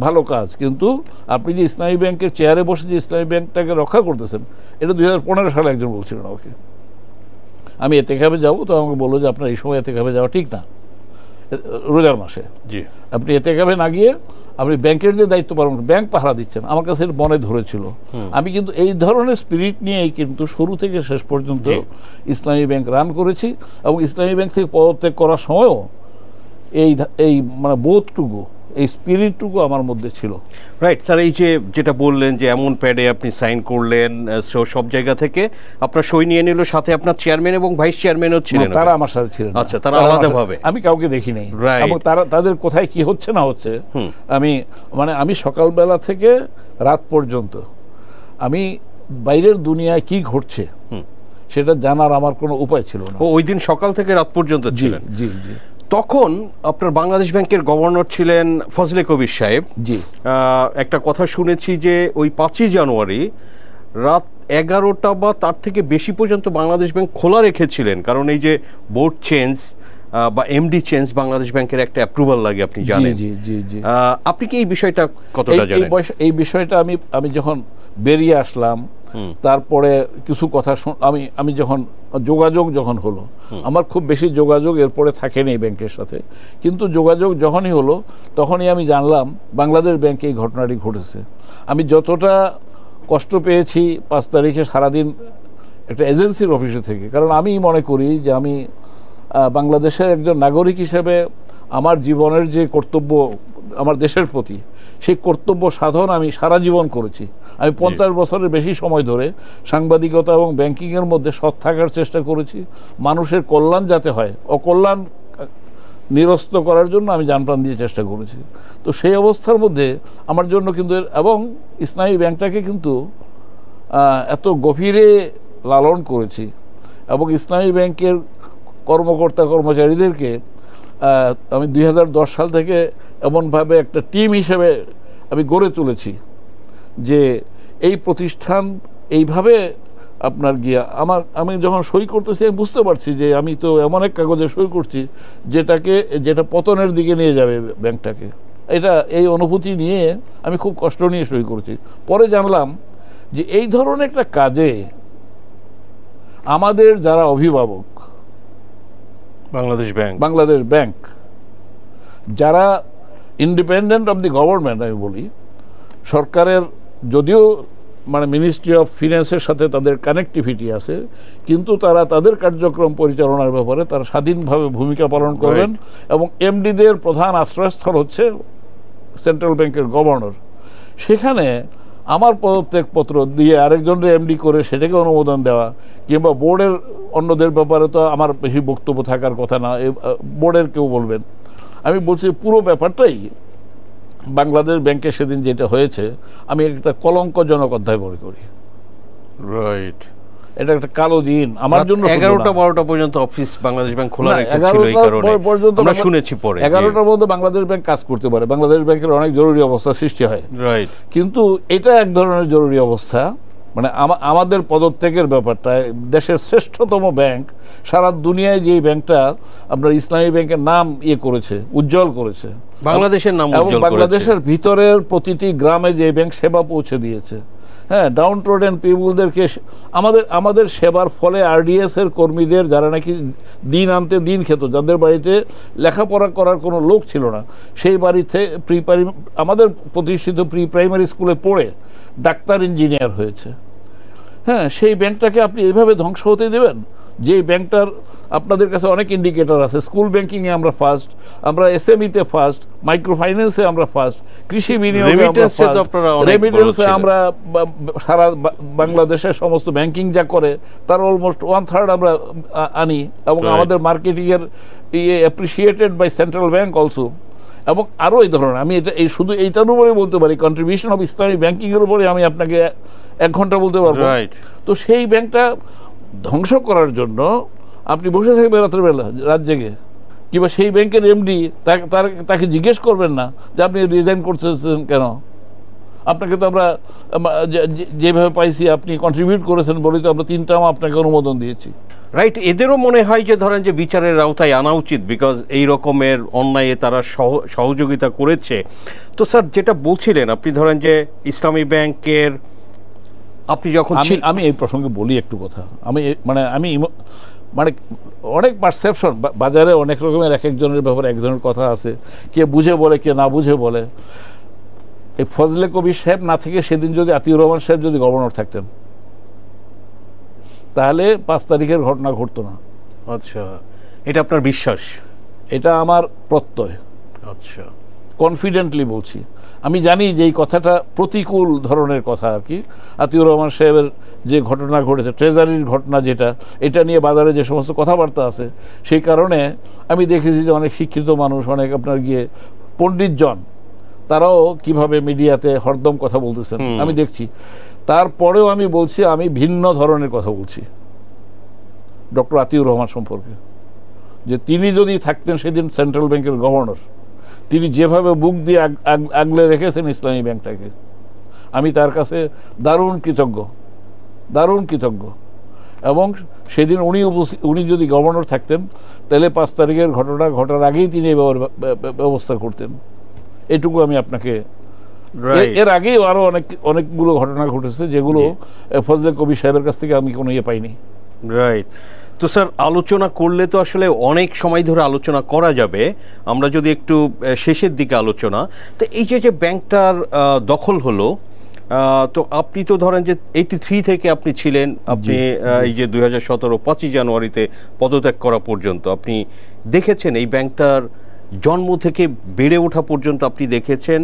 ভালো কাজ, কিন্তু আপনি যে ইসলামী ব্যাংকের চেয়ারে বসে যে ইসলামী ব্যাংকটাকে রক্ষা করতেছেন, এটা 2015 সালে একজন বলছিলেন আমাকে। আমি এতেকাফে যাবো, তো আমাকে বললো যে আপনার এই সময় এতেকাফে যাওয়া ঠিক না, রোজার মাসে আপনি এতেকাফে না গিয়ে আপনি ব্যাংকের যে দায়িত্ব পালন করেন, ব্যাংক পাহারা দিচ্ছেন। আমার কাছে মনে ধরেছিল। আমি কিন্তু এই ধরনের স্পিরিট নিয়েই কিন্তু শুরু থেকে শেষ পর্যন্ত ইসলামী ব্যাংক রান করেছি, এবং ইসলামী ব্যাংক থেকে পদত্যাগ করার সময়ও এই মানে বোধটুকু, এই স্পিরিটটুকু আমার মধ্যে ছিল। রাইট স্যার, এই যে যেটা বললেন যে এমন প্যাডে আপনি সাইন করলেন, সব জায়গা থেকে আপনার সই নিয়ে নিল, সাথে আপনার চেয়ারম্যান এবং ভাইস চেয়ারম্যানও ছিলেন। তারা আমার সাথে ছিলেন। আচ্ছা, তারা আলাদাভাবে, আমি কাউকে দেখি নাই, এবং তাদের কোথায় কি হচ্ছে না হচ্ছে আমি সকালবেলা থেকে রাত পর্যন্ত আমি বাইরের দুনিয়ায় কি ঘটছে সেটা জানার আমার কোনো উপায় ছিল না। ওই দিন সকাল থেকে রাত পর্যন্ত ছিলেন? জি জি। তখন আপনার বাংলাদেশ ব্যাংকের গভর্নর ছিলেন ফজলে কবির সাহেব। জি। একটা কথা শুনেছি যে ওই 5ই জানুয়ারি রাত 11টা বা তার থেকে বেশি পর্যন্ত বাংলাদেশ ব্যাংক খোলা রেখেছিলেন, কারণ এই যে বোর্ড চেঞ্জ বা এমডি চেঞ্জ বাংলাদেশ ব্যাংকের একটা অ্যাপ্রুভাল লাগে, আপনি জানেন। জি জি জি। আপনি কি এই বিষয়টা কতটা জানেন? এই বিষয়টা আমি যখন বেরিয়ে আসলাম, তারপরে কিছু কথা আমি যোগাযোগ যখন হলো, আমার খুব বেশি যোগাযোগ এরপরে থাকেনি ব্যাংকের সাথে, কিন্তু যোগাযোগ যখনই হলো তখনই আমি জানলাম বাংলাদেশ ব্যাংকে এই ঘটনাটি ঘটেছে। আমি যতটা কষ্ট পেয়েছি 5 তারিখে সারাদিন একটা এজেন্সির অফিসে থেকে, কারণ আমি মনে করি যে আমি বাংলাদেশের একজন নাগরিক হিসেবে আমার জীবনের যে কর্তব্য আমার দেশের প্রতি, সেই কর্তব্য সাধন আমি সারা জীবন করেছি। আমি 50 বছরের বেশি সময় ধরে সাংবাদিকতা এবং ব্যাংকিংয়ের মধ্যে সৎ থাকার চেষ্টা করেছি, মানুষের কল্যাণ যাতে হয়, অকল্যাণ নিরস্ত করার জন্য আমি জানপ্রাণ দিয়ে চেষ্টা করেছি। তো সেই অবস্থার মধ্যে আমার জন্য কিন্তু, এবং ইসলামী ব্যাংকটাকে কিন্তু এত গভীরে লালন করেছি, এবং ইসলামী ব্যাংকের কর্মকর্তা কর্মচারীদেরকে আমি 2010 সাল থেকে এমনভাবে একটা টিম হিসেবে আমি গড়ে তুলেছি যে এই প্রতিষ্ঠান এইভাবে আপনার গিয়া আমি যখন সই করতেছি আমি বুঝতে পারছি যে আমি তো এমন এক কাগজে সই করছি যেটা পতনের দিকে নিয়ে যাবে ব্যাংকটাকে। এই অনুভূতি নিয়ে আমি খুব কষ্ট নিয়ে সই করছি। পরে জানলাম যে এই ধরনের একটা কাজে আমাদের যারা অভিভাবক, বাংলাদেশ ব্যাংক যারা ইন্ডিপেন্ডেন্ট অফ দি গভর্নমেন্ট, আমি বলি সরকারের যদিও মানে মিনিস্ট্রি অফ ফিন্যান্সের সাথে তাদের কানেক্টিভিটি আছে, কিন্তু তারা তাদের কার্যক্রম পরিচালনার ব্যাপারে তারা স্বাধীনভাবে ভূমিকা পালন করবেন, এবং এমডিদের প্রধান আশ্রয়স্থল হচ্ছে সেন্ট্রাল ব্যাংকের গভর্নর। সেখানে আমার পদত্যাগপত্র দিয়ে আরেকজনের এমডি করে সেটাকে অনুমোদন দেওয়া, কিংবা বোর্ডের অন্যদের ব্যাপারে তো আমার বেশি বক্তব্য থাকার কথা না, বোর্ডের কেউ বলবেন। আমি বলছি পুরো ব্যাপারটাই বাংলাদেশ ব্যাংকে সেদিন যেটা হয়েছে আমি একটা কলঙ্কজনক অধ্যায় মনে করি। রাইট, এটা একটা কালো দিন আমার জন্য। 11টা-12টা পর্যন্ত অফিস বাংলাদেশ ব্যাংক খোলা রেখেছিল, এই কারণে আমরা শুনেছি পরে 11টার মধ্যে বাংলাদেশ ব্যাংক কাজ করতে পারে, বাংলাদেশ ব্যাংকের অনেক জরুরি অবস্থা সৃষ্টি হয়। রাইট, কিন্তু এটা এক ধরনের জরুরি অবস্থা মানে আমাদের পদত্যাগের ব্যাপারটা, দেশের শ্রেষ্ঠতম ব্যাংক, সারা দুনিয়ায় যে ব্যাংকটা আপনার ইসলামী ব্যাংকের নাম করেছে, উজ্জ্বল করেছে, বাংলাদেশের নাম উজ্জ্বল করেছে, বাংলাদেশের ভিতরের প্রতিটি গ্রামে যে ব্যাংক সেবা পৌঁছে দিয়েছে, হ্যাঁ, ডাউন ট্রোডেন পিপুলদেরকে আমাদের সেবার ফলে আরডিএস এর কর্মীদের, যারা নাকি দিন আনতে দিন খেত, যাদের বাড়িতে লেখাপড়া করার কোনো লোক ছিল না, সেই বাড়িতে আমাদের প্রতিষ্ঠিত প্রি প্রাইমারি স্কুলে পড়ে ডাক্তার ইঞ্জিনিয়ার হয়েছে। হ্যাঁ, সেই ব্যাংকটাকে আপনি এইভাবে ধ্বংস হতে দেবেন? যে ব্যাংকটার আপনাদের কাছে অনেক ইন্ডিকেটর আছে, স্কুল ব্যাংকিংয়ে আমরা ফার্স্ট, আমরা এসএমইতে ফার্স্ট, মাইক্রো ফাইন্যান্সে আমরা ফার্স্ট, কৃষি বিনিয়োগে আমরা ফার্স্ট, রেমিটেন্সে আমরা সারা বাংলাদেশের সমস্ত ব্যাংকিং যা করে তার অলমোস্ট 1/3 আমরা আনি, এবং আমাদের মার্কেটিং এর appreciated by central bank also. এবং আরও এই ধরনের, আমি এটা এই শুধু এইটার উপরে বলতে পারি, কন্ট্রিবিউশন অফ ইসলামিক ব্যাংকিং এর উপরে আমি আপনাকে 1 ঘন্টা বলতে পারবো। তো সেই ব্যাংকটা ধ্বংস করার জন্য আপনি বসে থাকবেন রাত্রেবেলা, রাত জেগে, কিংবা সেই ব্যাংকের এমডি তাকে জিজ্ঞেস করবেন না যে আপনি রিজাইন করতেছেন কেন? আপনাকে তো আমরা যেভাবে পাইছি আপনি কন্ট্রিবিউট করেছেন বলেই তো আমরা 3 টার্ম আপনাকে অনুমোদন দিয়েছি। রাইট, এদেরও মনে হয় যে ধরেন যে বিচারের আওতায় আনা উচিত, বিকজ এই রকমের অন্যায়ে তারা সহযোগিতা করেছে। তো স্যার, যেটা বলছিলেন আপনি, ধরেন যে ইসলামী ব্যাংকের আপনি যখন, আমি এই প্রসঙ্গে বলি একটু কথা, আমি অনেক পারসেপশন বাজারে, অনেক রকমের এক একজনের ব্যাপারে এক ধরনের কথা আছে, কে বুঝে বলে, কে না বুঝে বলে। এই ফজলে কবির সাহেব না থেকে সেদিন যদি আতিউর রহমান সাহেব যদি গভর্নর থাকতেন, তাহলে 5 তারিখের ঘটনা ঘটতো না। আচ্ছা, এটা আপনার বিশ্বাস? এটা আমার প্রত্যয়। আচ্ছা, কনফিডেন্টলি বলছি। আমি জানি যে এই কথাটা প্রতিকূল ধরনের কথা আর কি। আতিউর রহমান সাহেবের যে ঘটনা ঘটেছে, ট্রেজারির ঘটনা, যেটা এটা নিয়ে বাজারে যে সমস্ত কথাবার্তা আছে, সেই কারণে আমি দেখেছি যে অনেক শিক্ষিত মানুষ, অনেক আপনার গিয়ে পণ্ডিতজন, তারাও কিভাবে মিডিয়াতে হরদম কথা বলতেছেন আমি দেখছি। তারপরেও আমি বলছি, আমি ভিন্ন ধরনের কথা বলছি ডক্টর আতিউর রহমান সম্পর্কে, যে তিনি যদি থাকতেন সেদিন সেন্ট্রাল ব্যাংকের গভর্নর, তিনি যেভাবে বুক দিয়ে আগলে রেখেছেন ইসলামী ব্যাংকটাকে, আমি তার কাছে দারুণ কৃতজ্ঞ। এবং সেদিন উনি যদি গভর্নর থাকতেন, তাহলে 5 তারিখের ঘটনা ঘটার আগেই তিনি এই ব্যবস্থা করতেন। এটুকু আমি আপনাকে, এর আগেও আরো অনেকগুলো ঘটনা ঘটেছে যেগুলো ফজলে কবির সাহেবের কাছ থেকে আমি কোনো পাইনি। রাইট। তো স্যার, আলোচনা করলে তো আসলে অনেক সময় ধরে আলোচনা করা যাবে, আমরা যদি একটু শেষের দিকে আলোচনা, তো এই যে ব্যাংকটার দখল হলো, তো আপনি তো ধরেন যে 83 থেকে আপনি ছিলেন, আপনি এই যে 2017 5ই জানুয়ারিতে পদত্যাগ করা পর্যন্ত আপনি দেখেছেন এই ব্যাংকটার জন্ম থেকে বেড়ে ওঠা পর্যন্ত আপনি দেখেছেন,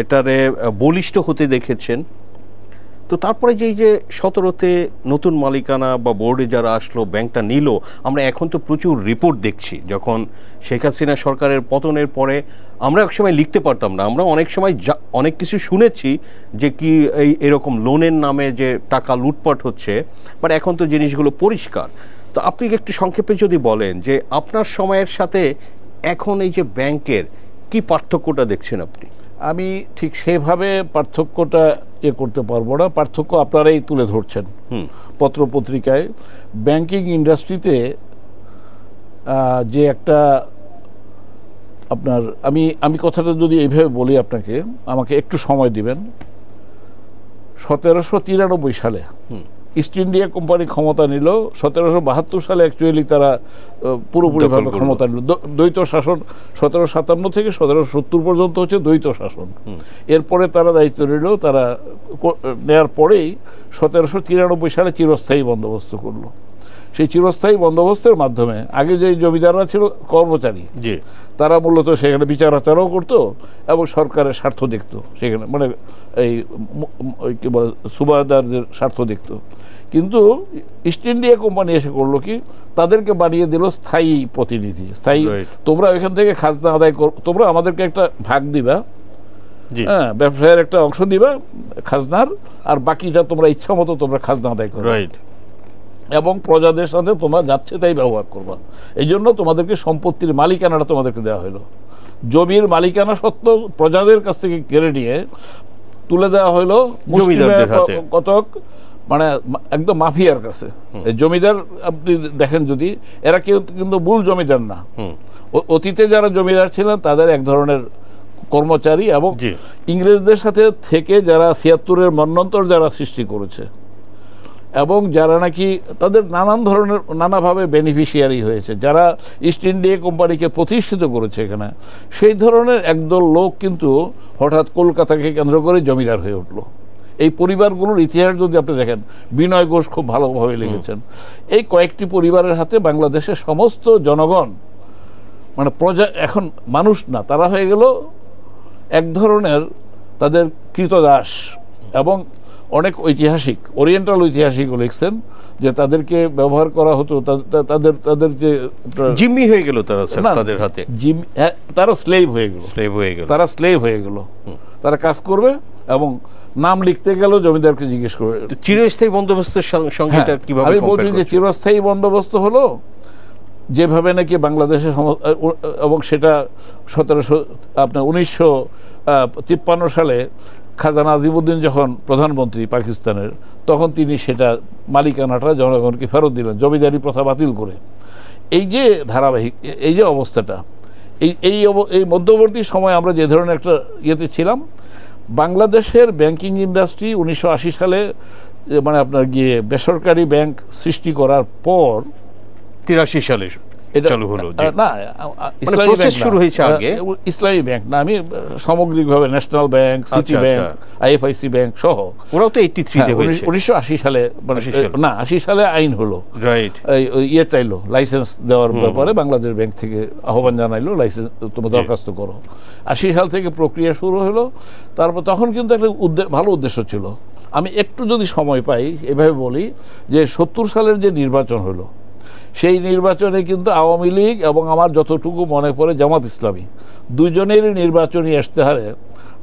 এটারে বলিষ্ঠ হতে দেখেছেন। তো তারপরে যে 17তে নতুন মালিকানা বা বোর্ডে যারা আসলো, ব্যাংকটা নিল, আমরা এখন তো প্রচুর রিপোর্ট দেখছি। যখন শেখ হাসিনা সরকারের পতনের পরে আমরা এক সময় লিখতে পারতাম না, আমরা অনেক সময় অনেক কিছু শুনেছি যে কি এরকম লোনের নামে যে টাকা লুটপাট হচ্ছে, বাট এখন তো জিনিসগুলো পরিষ্কার। তো আপনি একটু সংক্ষেপে যদি বলেন যে আপনার সময়ের সাথে এখন এই যে ব্যাংকের কি পার্থক্যটা দেখছেন আপনি? আমি ঠিক সেভাবে পার্থক্যটা করতে পারবো না, পার্থক্য আপনারাই তুলে ধরছেন পত্রপত্রিকায়। ব্যাংকিং ইন্ডাস্ট্রিতে যে একটা আপনার, আমি কথাটা যদি এইভাবে বলি আপনাকে, আমাকে একটু সময় দিবেন। 1793 সালে ইস্ট ইন্ডিয়া কোম্পানি ক্ষমতা নিল, 1772 সালে অ্যাকচুয়ালি তারা পুরোপুরিভাবে ক্ষমতা নিল। দ্বৈত শাসন 1757 থেকে 1770 পর্যন্ত হচ্ছে দ্বৈত শাসন। এরপরে তারা দায়িত্ব নিল, তারা নেয়ার পরেই 1793 সালে চিরস্থায়ী বন্দোবস্ত করলো। সেই চিরস্থায়ী বন্দোবস্তের মাধ্যমে আগে যে জমিদাররা ছিল কর্মচারী, তারা মূলত সেখানে বিচার আচারও করতো এবং সরকারের স্বার্থ দেখতো সেখানে, মানে এই কি বলে সুবাহদারদের স্বার্থ দেখতো। কিন্তু ইস্ট ইন্ডিয়া কোম্পানি এসে করলো কি, তাদেরকে বানিয়ে দিল স্থায়ী প্রতিনিধি, স্থায়ী। তোমরা ওইখান থেকে খাজনা আদায় করো, তোমরা আমাদেরকে একটা ভাগ দিবা, হ্যাঁ, ব্যবসায়ের একটা অংশ দিবা খাজনার, আর বাকিটা তোমরা ইচ্ছা মতো তোমরা খাজনা আদায় করো, এবং প্রজাদের সাথে তোমরা যাচ্ছে তাই ব্যবহার করবা। এই জন্য তোমাদেরকে সম্পত্তির মালিকানাটা তোমাদেরকে দেওয়া হলো। জমির মালিকানা সত্ত্ব প্রজাদের কাছ থেকে কেড়ে নিয়ে তুলে দেওয়া হলো কতক মানে একদম মাফিয়ার কাছে। জমিদার আপনি দেখেন যদি, এরা কেউ কিন্তু মূল জমিদার না, অতীতে যারা জমিদার ছিলেন তাদের এক ধরনের কর্মচারী, এবং ইংরেজদের সাথে থেকে যারা ৭৬-এর মন্বন্তর যারা সৃষ্টি করেছে এবং যারা নাকি তাদের নানান ধরনের নানাভাবে বেনিফিশিয়ারি হয়েছে, যারা ইস্ট ইন্ডিয়া কোম্পানিকে প্রতিষ্ঠিত করেছে এখানে, সেই ধরনের একদল লোক কিন্তু হঠাৎ কলকাতাকে কেন্দ্র করে জমিদার হয়ে উঠলো। এই পরিবারগুলোর ইতিহাস যদি আপনি দেখেন, বিনয় ঘোষ খুব ভালোভাবে লিখেছেন। এই কয়েকটি পরিবারের হাতে বাংলাদেশের সমস্ত জনগণ, মানে প্রজা, এখন মানুষ না, তারা হয়ে গেল এক ধরনের তাদের কৃতদাস। এবং অনেক ঐতিহাসিক, ওরিয়েন্টাল ঐতিহাসিকও লিখছেন যে তাদেরকে ব্যবহার করা হতো, তাদের যে জিম্মি হয়ে গেল তারা, তাদের হাতে তারা স্লেভ হয়ে গেল, তারা স্লেভ হয়ে গেল, তারা কাজ করবে এবং নাম লিখতে গেল জমিদারকে জিজ্ঞেস করবে। চিরস্থায়ী বন্দোবস্তের সঙ্গে কিভাবে আমি বলছি যে চিরস্থায়ী বন্দোবস্ত হলো যেভাবে নাকি বাংলাদেশের, এবং সেটা 1953 সালে খাজা নাজিমুদ্দিন যখন প্রধানমন্ত্রী পাকিস্তানের, তখন তিনি সেটা মালিকানাটা জনগণকে ফেরত দিলেন, জমিদারি প্রথা বাতিল করে। এই যে ধারাবাহিক, এই যে অবস্থাটা, এই মধ্যবর্তী সময় আমরা যে ধরনের একটা ইয়েতে ছিলাম, বাংলাদেশের ব্যাংকিং ইন্ডাস্ট্রি 1980 সালে মানে আপনার গিয়ে বেসরকারি ব্যাংক সৃষ্টি করার পর 83 সালে চালু হলো। না, ইসলামী ব্যাংক না, আমি সামগ্রিকভাবে national bank, city bank, IFIC bank সহ, ওরাও তো 83-তে হয়েছে। 1980 সালে, না 80 সালে আইন হলো, রাইট, ইয়ে চাইলো লাইসেন্স দেওয়ার ব্যাপারে, বাংলাদেশ ব্যাংক থেকে আহ্বান জানাইলো লাইসেন্স তোমরা দরখাস্ত করো। 80 সাল থেকে প্রক্রিয়া শুরু হলো। তারপর তখন কিন্তু একটা ভালো উদ্দেশ্য ছিল। আমি একটু যদি সময় পাই এভাবে বলি যে 70 সালের যে নির্বাচন হলো, সেই নির্বাচনে কিন্তু আওয়ামী লীগ এবং আমার যতটুকু মনে পড়ে জামাত ইসলামী দুজনেরই নির্বাচনী ইশতেহারে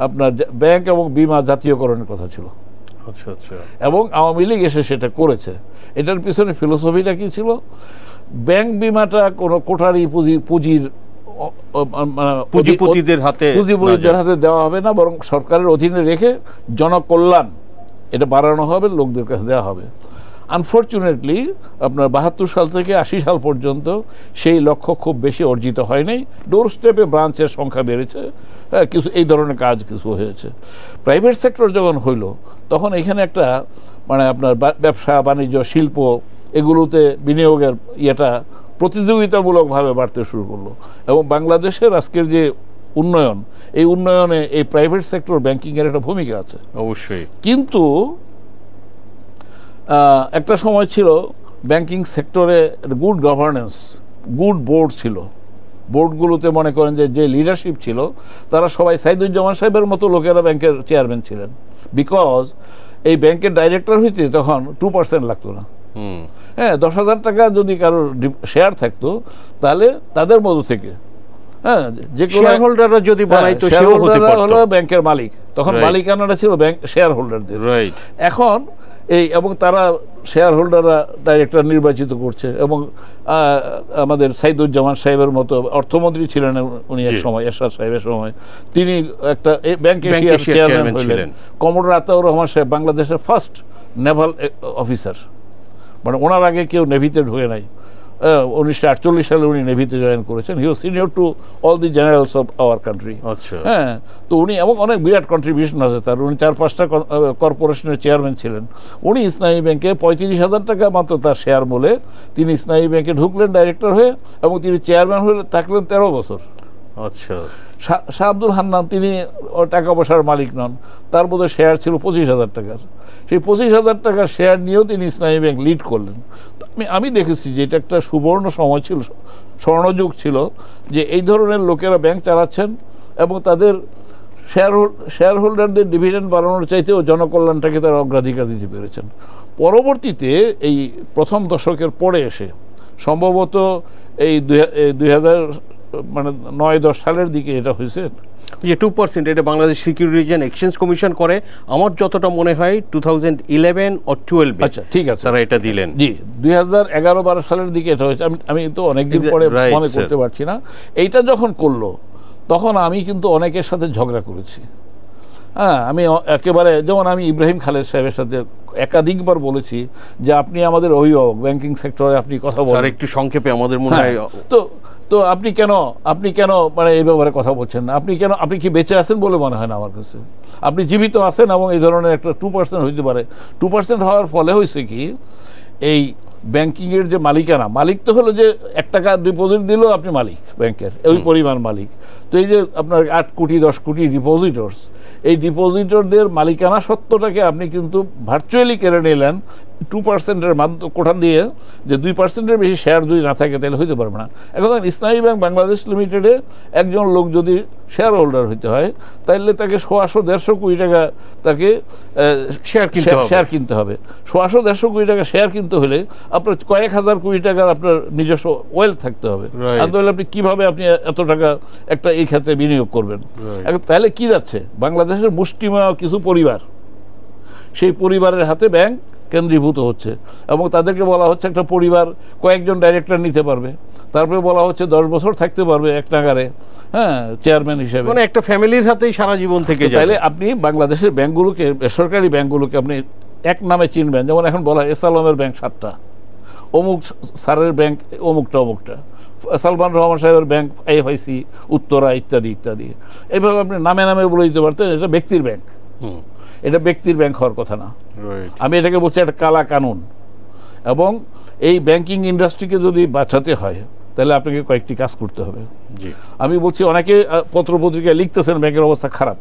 আপনার ব্যাংক এবং বিমা জাতীয়করণের কথা ছিল। আচ্ছা আচ্ছা। এবং আওয়ামী লীগ এসে সেটা করেছে। এটার পিছনে ফিলোসফিটা কি ছিল? ব্যাংক বিমাটা কোনো কোঠারি পুঁজিপতিদের হাতে দেওয়া হবে না, বরং সরকারের অধীনে রেখে জনকল্যাণ এটা বাড়ানো হবে, লোকদের কাছে দেওয়া হবে। আনফর্চুনেটলি আপনার 72 সাল থেকে 80 সাল পর্যন্ত সেই লক্ষ্য খুব বেশি অর্জিত হয় নাই। ডোর স্টেপে ব্রাঞ্চের সংখ্যা বেড়েছে, কিছু এই ধরনের কাজ কিছু হয়েছে। প্রাইভেট সেক্টর যখন হইল, তখন এখানে একটা মানে আপনার ব্যবসা বাণিজ্য শিল্প এগুলোতে বিনিয়োগের ইয়েটা প্রতিযোগিতামূলকভাবে বাড়তে শুরু করলো। এবং বাংলাদেশের আজকের যে উন্নয়ন, এই উন্নয়নে এই প্রাইভেট সেক্টর ব্যাংকিংয়ের একটা ভূমিকা আছে অবশ্যই। কিন্তু একটা সময় ছিল ব্যাংকিং সেক্টরে গুড গভর্নেন্স, গুড বোর্ড ছিল। বোর্ডগুলোতে মনে করেন যে লিডারশিপ ছিল, তারা সবাই সাইদুজ্জামান সাহেবের মতো লোকেরা ব্যাংকের চেয়ারম্যান ছিলেন। বিকজ এই ব্যাংকের ডাইরেক্টর হইতে তখন 2% লাগতো না। হ্যাঁ, 10,000 টাকা যদি কারোর শেয়ার থাকতো তাহলে তাদের মধ্য থেকে, হ্যাঁ, যে শেয়ার হোল্ডাররা যদি বানাইতো, শেয়ার হোল্ডাররা হলো ব্যাংকের মালিক, তখন মালিকানাটা ছিল ব্যাংক শেয়ার হোল্ডারদের। রাইট। এখন এবং তারা শেয়ার হোল্ডাররা ডাইরেক্টর নির্বাচিত করছে। এবং আমাদের সাইদুজ্জামান সাহেবের মতো অর্থমন্ত্রী ছিলেন উনি এক সময়, এরশাদ সাহেবের সময়, তিনি একটা ব্যাংকের চেয়ারম্যান হলেন। কমোডর আতাউর রহমান সাহেব বাংলাদেশের ফার্স্ট নেভাল অফিসার, মানে ওনার আগে কেউ নেভিতে ঢুকে নাই। 1948 সালে উনি নেভিতে জয়েন করেছেন। He was senior to all the generals of our country. হ্যাঁ, তো উনি এবং অনেক বিরাট কন্ট্রিবিউশন আছে তার। উনি 4-5টা কর্পোরেশনের চেয়ারম্যান ছিলেন। উনি ইসলামী ব্যাংকে 35,000 টাকা মাত্র তার শেয়ার মূলে তিনি ইসলামী ব্যাংকে ঢুকলেন ডাইরেক্টর হয়ে, এবং তিনি চেয়ারম্যান হয়ে থাকলেন 13 বছর। আচ্ছা। শাহ আব্দুল হান্নান, তিনি টাকা পয়সার মালিক নন, তার মধ্যে শেয়ার ছিল 25,000 টাকার। সেই 25,000 টাকার শেয়ার নিয়েও তিনি ইসলামী ব্যাংক লিড করলেন। আমি দেখেছি যে এটা একটা সুবর্ণ সময় ছিল, স্বর্ণযুগ ছিল, যে এই ধরনের লোকেরা ব্যাংক চালাচ্ছেন এবং তাদের শেয়ার হোল্ডারদের ডিভিডেন্ড বাড়ানোর চাইতেও জনকল্যাণটাকে তারা অগ্রাধিকার দিতে পেরেছেন। পরবর্তীতে এই প্রথম দশকের পরে এসে সম্ভবত এই 2009-10 সালের দিকে এটা হয়েছে যে 2%, এটা Bangladesh securities and exchange commission করে। আমার যতটা মনে হয় 2011 or 12। আচ্ছা, ঠিক আছে, তারা এটা দিলেন। জি, 2011-12 সালের দিকে এটা হয়েছে। আমি তো অনেকদিন পরে মনে করতে পারছি না। এইটা যখন করলো তখন আমি কিন্তু অনেকের সাথে ঝগড়া করেছি হ্যাঁ, আমি একেবারে, যেমন আমি ইব্রাহিম খালেদ সাহেবের সাথে একাধিকবার বলেছি যে আপনি আমাদের অভিভাবক, ব্যাংকিং সেক্টরে আপনি কথা বলেন, স্যার একটু সংক্ষেপে আমাদের মনে হয়। তো আপনি কেন মানে এই ব্যাপারে কথা বলছেন না? আপনি কি বেঁচে আছেন বলে মনে হয় না আমার কাছে। আপনি জীবিত আছেন এবং এই ধরনের একটা 2% হইতে পারে। 2% হওয়ার ফলে হয়েছে কি, এই ব্যাংকিংয়ের যে মালিকানা, মালিক তো হলো যে 1 টাকা ডিপোজিট দিলেও আপনি মালিক, ব্যাংকের ওই পরিমাণ মালিক। তো এই যে আপনার 8 কোটি 10 কোটি ডিপোজিটরস, এই ডিপোজিটরদের মালিকানা সত্ত্বটাকে আপনি কিন্তু ভার্চুয়ালি কেড়ে নিলেন 2%-এর কোঠা দিয়ে। যে 2%-এর বেশি শেয়ার যদি না থাকে তাহলে হইতে পারবে না। এখন ইসলামী ব্যাংক বাংলাদেশ লিমিটেডে একজন লোক যদি শেয়ার হোল্ডার হইতে হয় তাহলে তাকে 100-150 কোটি টাকা তাকে শেয়ার কিনতে হবে। 100-150 কোটি টাকা শেয়ার কিনতে হলে আপনার কয়েক হাজার কোটি টাকার আপনার নিজস্ব ওয়েলথ থাকতে হবে। আর তাহলে আপনি কিভাবে আপনি এত টাকা একটা এই খাতে বিনিয়োগ করবেন? তাহলে কি যাচ্ছে, বাংলাদেশের মুষ্টিমেয় কিছু পরিবার, সেই পরিবারের হাতে ব্যাংক কেন্দ্রীভূত হচ্ছে এবং তাদেরকে বলা হচ্ছে একটা পরিবার কয়েকজন ডাইরেক্টর নিতে পারবে, তারপরে বলা হচ্ছে 10 বছর থাকতে পারবে এক নাগারে, হ্যাঁ, চেয়ারম্যান হিসেবে, মানে একটা ফ্যামিলির হাতেই সারা জীবন থেকে যাবে। তাহলে আপনি বাংলাদেশের ব্যাংকগুলোকে, বেসরকারি ব্যাংকগুলোকে আপনি এক নামে চিনবেন। যেমন এখন বলা হয় এসালমের ব্যাংক 7টা, অমুক স্যারের ব্যাংক অমুকটা, সালমান রহমান সাহেবের ব্যাংক আইএফআইসি, উত্তরা, ইত্যাদি ইত্যাদি। এইভাবে আপনি নামে নামে বলে দিতে পারতেন এটা ব্যক্তির ব্যাংক। এটা ব্যক্তির ব্যাংক হওয়ার কথা না। আমি এটাকে বলছি একটা কালা কানুন। এবং এই ব্যাংকিং ইন্ডাস্ট্রিকে যদি বাঁচাতে হয় তাহলে আপনাকে কয়েকটি কাজ করতে হবে। আমি বলছি, অনেকে পত্রপত্রিকায় লিখতেছেন ব্যাংকের অবস্থা খারাপ,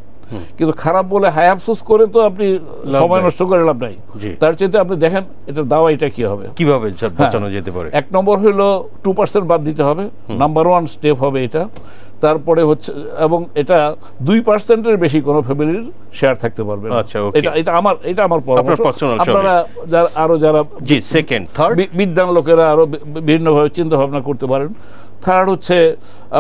কিন্তু খারাপ বলে হায় আফসোস করে তো আপনি সময় নষ্ট করে লাভ নাই। তার চেয়ে আপনি দেখেন এটা দাওয়াইটা কি হবে, কিভাবে বাঁচানো যেতে পারে। 1 নম্বর হলো 2% বাদ দিতে হবে, নাম্বার 1 স্টেপ হবে এটা। তারপরে হচ্ছে, এবং এটা 2%-এর বেশি কোনো ফ্যামিলির শেয়ার থাকতে পারবে। এটা আমার পরামর্শ। আপনারা আরো যারা বিদ্বান লোকেরা আরো বিভিন্নভাবে চিন্তা ভাবনা করতে পারেন। থার্ড হচ্ছে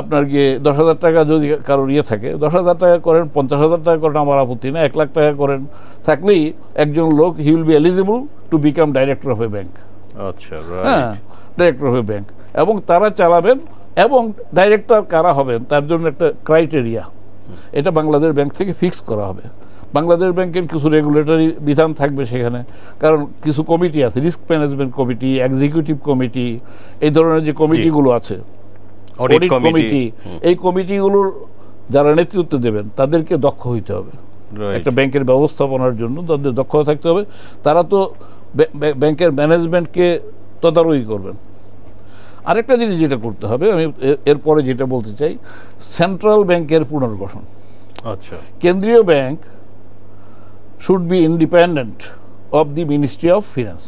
আপনার গিয়ে 10,000 টাকা যদি কারোর ইয়ে থাকে, 10,000 টাকা করেন, 50,000 টাকা করেন, আমার আপত্তি না। 1 লাখ টাকা করেন, থাকলেই একজন লোক he will be eligible to become director of A bank. আচ্ছা, হ্যাঁ, ডাইরেক্টর অফ এ ব্যাংক। এবং তারা চালাবেন, এবং ডাইরেক্টর কারা হবেন তার জন্য একটা ক্রাইটেরিয়া, এটা বাংলাদেশ ব্যাংক থেকে ফিক্স করা হবে। বাংলাদেশ ব্যাংকের কিছু রেগুলেটরি বিধান থাকবে সেখানে, কারণ কিছু কমিটি আছে, risk management committee, executive committee, এই ধরনের যে কমিটিগুলো আছে, অডিট কমিটি, এই কমিটিগুলোর যারা নেতৃত্ব দেবেন তাদেরকে দক্ষ হইতে হবে। একটা ব্যাংকের ব্যবস্থাপনার জন্য তাদের দক্ষতা থাকতে হবে। তারা তো ব্যাংকের ম্যানেজমেন্টকে তদারকি করবেন। আরেকটা জিনিস যেটা করতে হবে, আমি এরপরে যেটা বলতে চাই, সেন্ট্রাল ব্যাংকের পুনর্গঠন। আচ্ছা, কেন্দ্রীয় bank should be independent of the ministry of finance,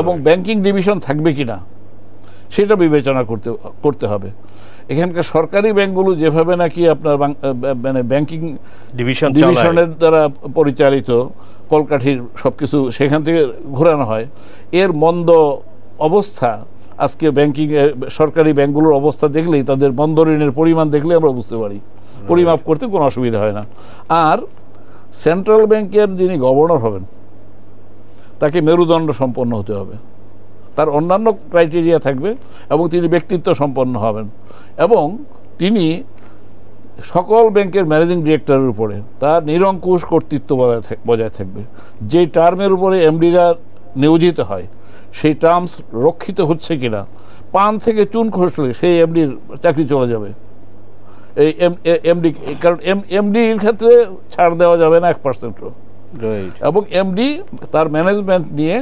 এবং ব্যাংকিং ডিভিশন থাকবে কিনা সেটা বিবেচনা করতে হবে। এখানকার সরকারি ব্যাংকগুলো যেভাবে নাকি আপনার মানে ব্যাংকিং ডিভিশনের দ্বারা পরিচালিত, কলকাঠির সবকিছু সেখান থেকে ঘোরানো হয়, এর মন্দ অবস্থা আজকে ব্যাংকিং সরকারি ব্যাংকগুলোর অবস্থা দেখলেই, তাদের বন্ধ ঋণের পরিমাণ দেখলে আমরা বুঝতে পারি। পরিমাপ করতে কোনো অসুবিধা হয় না। আর সেন্ট্রাল ব্যাংকের যিনি গভর্নর হবেন তাকে মেরুদণ্ড সম্পন্ন হতে হবে, তার অন্যান্য ক্রাইটেরিয়া থাকবে, এবং তিনি ব্যক্তিত্ব সম্পন্ন হবেন, এবং তিনি সকল ব্যাংকের ম্যানেজিং ডিরেক্টরের উপরে তার নিরঙ্কুশ কর্তৃত্ব বজায় থাকবে। যে টার্মের উপরে এমডিরা নিয়োজিত হয় সেই টার্মস রক্ষিত হচ্ছে কিনা, পান থেকে চুন খসলে সেই এমডির চাকরি চলে যাবে। এই এমডি, কারণ এমডির ক্ষেত্রে ছাড় দেওয়া যাবে না 1%ও। এবং এমডি তার ম্যানেজমেন্ট নিয়ে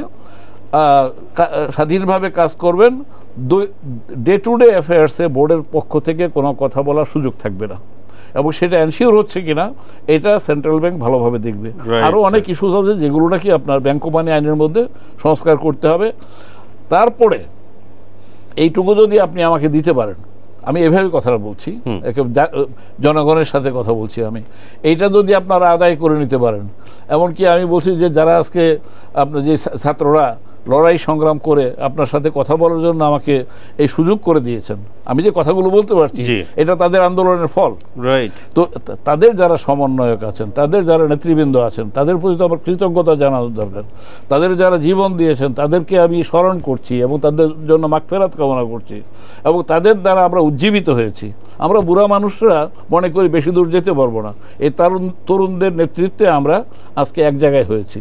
স্বাধীনভাবে কাজ করবেন। ডে টু ডে অ্যাফেয়ার্সে বোর্ডের পক্ষ থেকে কোনো কথা বলার সুযোগ থাকবে না, এবং সেটা এনশিওর হচ্ছে কিনা এটা সেন্ট্রাল ব্যাংক ভালোভাবে দেখবে। আরও অনেক ইস্যুস আছে যেগুলো নাকি আপনার ব্যাংক কোম্পানি আইনের মধ্যে সংস্কার করতে হবে। তারপরে এইটুকু যদি আপনি আমাকে দিতে পারেন, আমি এভাবে কথাটা বলছি, জনগণের সাথে কথা বলছি আমি, এইটা যদি আপনারা আদায় করে নিতে পারেন, এমনকি আমি বলছি যে যারা আজকে আপনার যে ছাত্ররা লড়াই সংগ্রাম করে আপনার সাথে কথা বলার জন্য আমাকে এই সুযোগ করে দিয়েছেন। আমি যে কথাগুলো বলতে পারছি এটা তাদের আন্দোলনের ফল। রাইট। তো তাদের যারা সমন্বয়ক আছেন, তাদের যারা নেতৃবৃন্দ আছেন, তাদের প্রতি তো আমার কৃতজ্ঞতা জানানো দরকার। তাদের যারা জীবন দিয়েছেন তাদেরকে আমি স্মরণ করছি এবং তাদের জন্য মাগফিরাত কামনা করছি, এবং তাদের দ্বারা আমরা উজ্জীবিত হয়েছি। আমরা বুড়া মানুষরা মনে করি বেশি দূর যেতে পারবো না, এই তরুণদের নেতৃত্বে আমরা আজকে এক জায়গায় হয়েছি।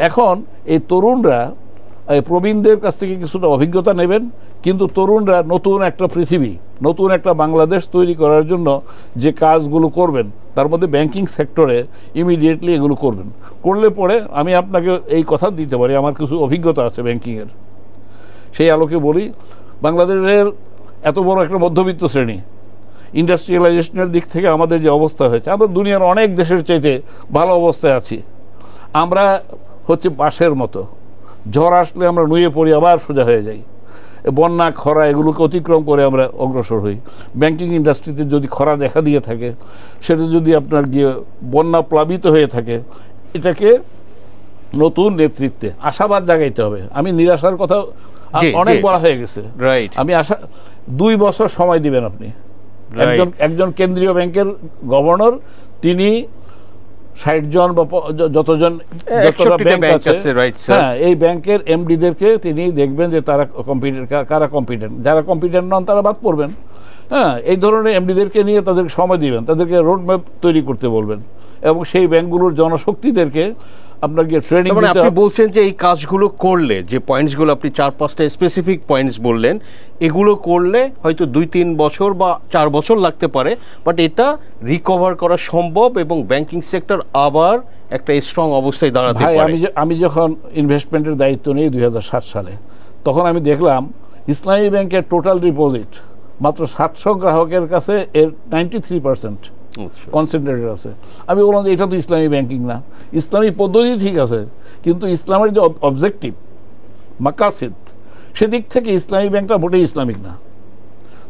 এখন এই তরুণরা প্রবীণদের কাছ থেকে কিছুটা অভিজ্ঞতা নেবেন, কিন্তু তরুণরা নতুন একটা পৃথিবী, নতুন একটা বাংলাদেশ তৈরি করার জন্য যে কাজগুলো করবেন তার মধ্যে ব্যাংকিং সেক্টরে ইমিডিয়েটলি এগুলো করবেন। করলে পরে আমি আপনাকে এই কথা দিতে পারি, আমার কিছু অভিজ্ঞতা আছে ব্যাংকিংয়ের। সেই আলোকে বলি, বাংলাদেশের এত বড় একটা মধ্যবিত্ত শ্রেণী, ইন্ডাস্ট্রিয়ালাইজেশনের দিক থেকে আমাদের যে অবস্থা হয়েছে, আমরা দুনিয়ার অনেক দেশের চাইতে ভালো অবস্থায় আছি। আমরা হচ্ছে বাঁশের মতো, ঝড় আসলে আমরা নুয়ে পড়ি, আবার সোজা হয়ে যাই। বন্যা খরা এগুলোকে অতিক্রম করে আমরা অগ্রসর হই। ব্যাংকিং ইন্ডাস্ট্রিতে যদি খরা দেখা দিয়ে থাকে, সেটা যদি আপনার গিয়ে বন্যা প্লাবিত হয়ে থাকে, এটাকে নতুন নেতৃত্বে আশাবাদ জাগাইতে হবে। আমি নিরাশার কথা অনেক বলা হয়ে গেছে। আমি 2 বছর সময় দিবেন আপনি। একজন কেন্দ্রীয় ব্যাংকের গভর্নর, তিনি 60 জন বা যতজন ব্যাংক আছে, হ্যাঁ, এই ব্যাংকের এমডিদেরকে তিনি দেখবেন যে তারা কারা কম্পিটেন্ট, যারা কম্পিটেন্ট নন তারা বাদ পড়বেন। হ্যাঁ, এই ধরনের এমডিদেরকে নিয়ে তাদেরকে সময় দিবেন, তাদেরকে রোডম্যাপ তৈরি করতে বলবেন, এবং সেই ব্যাংকগুলোর জনশক্তিদেরকে আপনাকে ট্রেনিং দিতে হবে। আপনি বলছেন যে এই কাজগুলো করলে, যে পয়েন্টসগুলো আপনি 4-5টা স্পেসিফিক পয়েন্টস বললেন, এগুলো করলে হয়তো 2-3 বছর বা 4 বছর লাগতে পারে, বাট এটা রিকভার করা সম্ভব এবং ব্যাংকিং সেক্টর আবার একটা স্ট্রং অবস্থায় দাঁড়াতে পারে। আমি যখন ইনভেস্টমেন্টের দায়িত্ব নিই 2007 সালে, তখন আমি দেখলাম ইসলামী ব্যাংকের টোটাল ডিপোজিট মাত্র 700 গ্রাহকের কাছে এর 93% কনসেন্ট্রেটেড আছে। আমি বললাম যে এটা তো ইসলামী ব্যাংকিং না। ইসলামী পদ্ধতি ঠিক আছে, কিন্তু ইসলামের যে অবজেক্টিভ মাকাসিদ, সেদিক থেকে ইসলামী ব্যাংকটা মোটেই ইসলামিক না।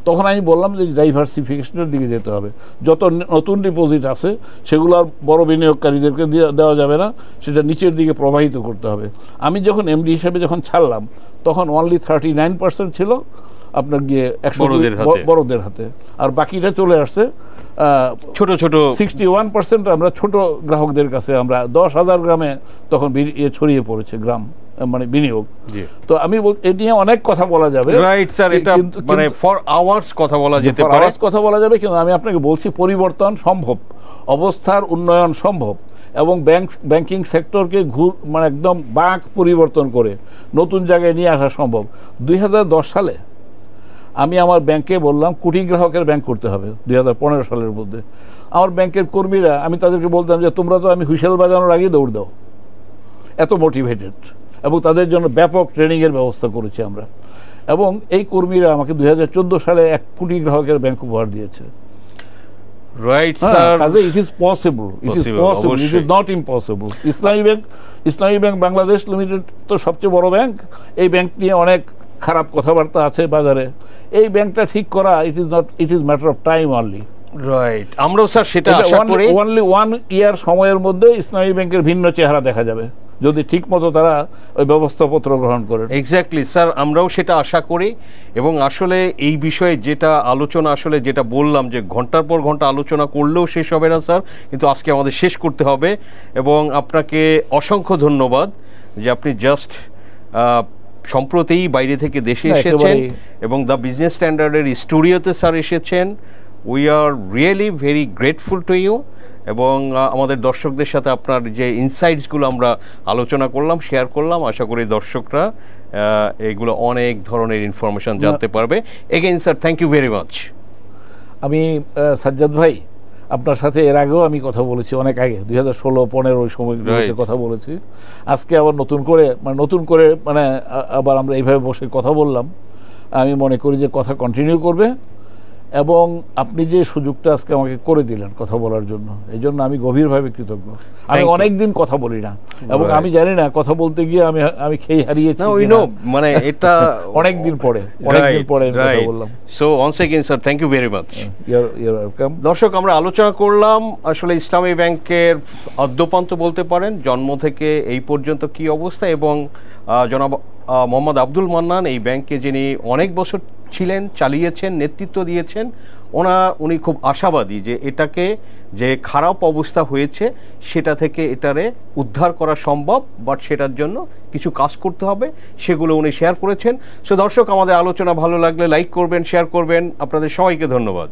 তখন আমি বললাম যে ডাইভার্সিফিকেশনের দিকে যেতে হবে। যত নতুন ডিপোজিট আছে সেগুলো আর বড় বিনিয়োগকারীদেরকে দেওয়া যাবে না, সেটা নিচের দিকে প্রবাহিত করতে হবে। আমি যখন এমডি হিসেবে যখন ছাড়লাম, তখন অনলি 39% ছিল আপনার গিয়ে বড়দের হাতে, আর বাকিটা চলে আসছে ছোট ছোট 61% আমরা ছোট গ্রাহকদের কাছে। আমরা 10,000 গ্রামে তখন ছড়িয়ে পড়েছে গ্রাম, মানে বিনিয়োগ। তো আমি এ নিয়ে অনেক কথা বলা যাবে, রাইট স্যার, এটা মানে ফর আওয়ার্স কথা বলা যেতে পারে, কথা বলা যাবে, কিন্তু আমি আপনাকে বলছি পরিবর্তন সম্ভব, অবস্থার উন্নয়ন সম্ভব, এবং ব্যাংকিং সেক্টরকে মানে একদম বাঁক পরিবর্তন করে নতুন জায়গায় নিয়ে আসা সম্ভব। 2010 সালে আমি আমার ব্যাংকে বললাম কোটি গ্রাহকের ব্যাংক করতে হবে 2015 সালের মধ্যে। আমার ব্যাংকের কর্মীরা, আমি তাদেরকে বলতাম যে তোমরা তো আমি হুইসেল বাজানোর আগেই দৌড় দাও, এত মোটিভেটেড, এবং তাদের জন্য ব্যাপক ট্রেনিংয়ের ব্যবস্থা করেছি আমরা। এবং এই কর্মীরা আমাকে 2014 সালে 1 কোটি গ্রাহকের ব্যাংক উপহার দিয়েছে। Right sir, it is possible, it is not impossible. Islami bank Bangladesh limited তো সবচেয়ে বড় ব্যাংক। এই ব্যাংক নিয়ে অনেক খারাপ কথাবার্তা আছে বাজারে। এই ব্যাংকটা ঠিক করা, it is matter of time only. Right, আমরাও স্যার সেটা আশা করি অনলি 1 ইয়ার সময়ের মধ্যে ইসলামী ব্যাংকের ভিন্ন চেহারা দেখা যাবে, যদি ঠিক মতো তারা ওই ব্যবস্থাপত্র গ্রহণ করে। এক্স্যাক্টলি স্যার, আমরাও সেটা আশা করি। এবং আসলে এই বিষয়ে যেটা আলোচনা, আসলে যেটা বললাম যে ঘন্টার পর ঘন্টা আলোচনা করলেও শেষ হবে না স্যার, কিন্তু আজকে আমাদের শেষ করতে হবে। এবং আপনাকে অসংখ্য ধন্যবাদ যে আপনি জাস্ট সম্প্রতিই বাইরে থেকে দেশে এসেছেন এবং দ্য বিজনেস স্ট্যান্ডার্ডের স্টুডিওতে স্যার এসেছেন। We are really very grateful to you. এবং আমাদের দর্শকদের সাথে আপনার যে ইনসাইটসগুলো আমরা আলোচনা করলাম, শেয়ার করলাম, আশা করি দর্শকরা এগুলো অনেক ধরনের ইনফরমেশন জানতে পারবে। Again sir, thank you very much. আমি সাজ্জাদ ভাই, আপনার সাথে এর আগেও আমি কথা বলেছি, অনেক আগে 2016-15 ওই সময়গুলোতে কথা বলেছি। আজকে আবার নতুন করে আবার আমরা এইভাবে বসে কথা বললাম। আমি মনে করি যে কথা কন্টিনিউ করবে, এবং আপনি যে সুযোগটা আজকে আমাকে করে দিলেন কথা বলার জন্য, এই জন্য আমি গভীরভাবে কৃতজ্ঞ। আমি অনেকদিন কথা বলি না, এবং আমি জানি না কথা বলতে গিয়ে আমি খেয়ে হারিয়েছি, মানে এটা অনেকদিন পরে কথা বললাম। So once again sir, thank you very much. Your welcome. দর্শক, আমরা আলোচনা করলাম আসলে ইসলামী ব্যাংকের অদ্যপান্ত বলতে পারেন, জন্ম থেকে এই পর্যন্ত কি অবস্থা, এবং জনাব মোহাম্মদ আব্দুল মান্নান, এই ব্যাংকে যিনি অনেক বছর ছিলেন, চালিয়েছেন, নেতৃত্ব দিয়েছেন। উনি খুব আশাবাদী যে এটাকে যে খারাপ অবস্থা হয়েছে সেটা থেকে এটারে উদ্ধার করা সম্ভব, বাট সেটার জন্য কিছু কাজ করতে হবে, সেগুলো উনি শেয়ার করেছেন। সো দর্শক, আমাদের আলোচনা ভালো লাগলে লাইক করবেন, শেয়ার করবেন। আপনাদের সবাইকে ধন্যবাদ।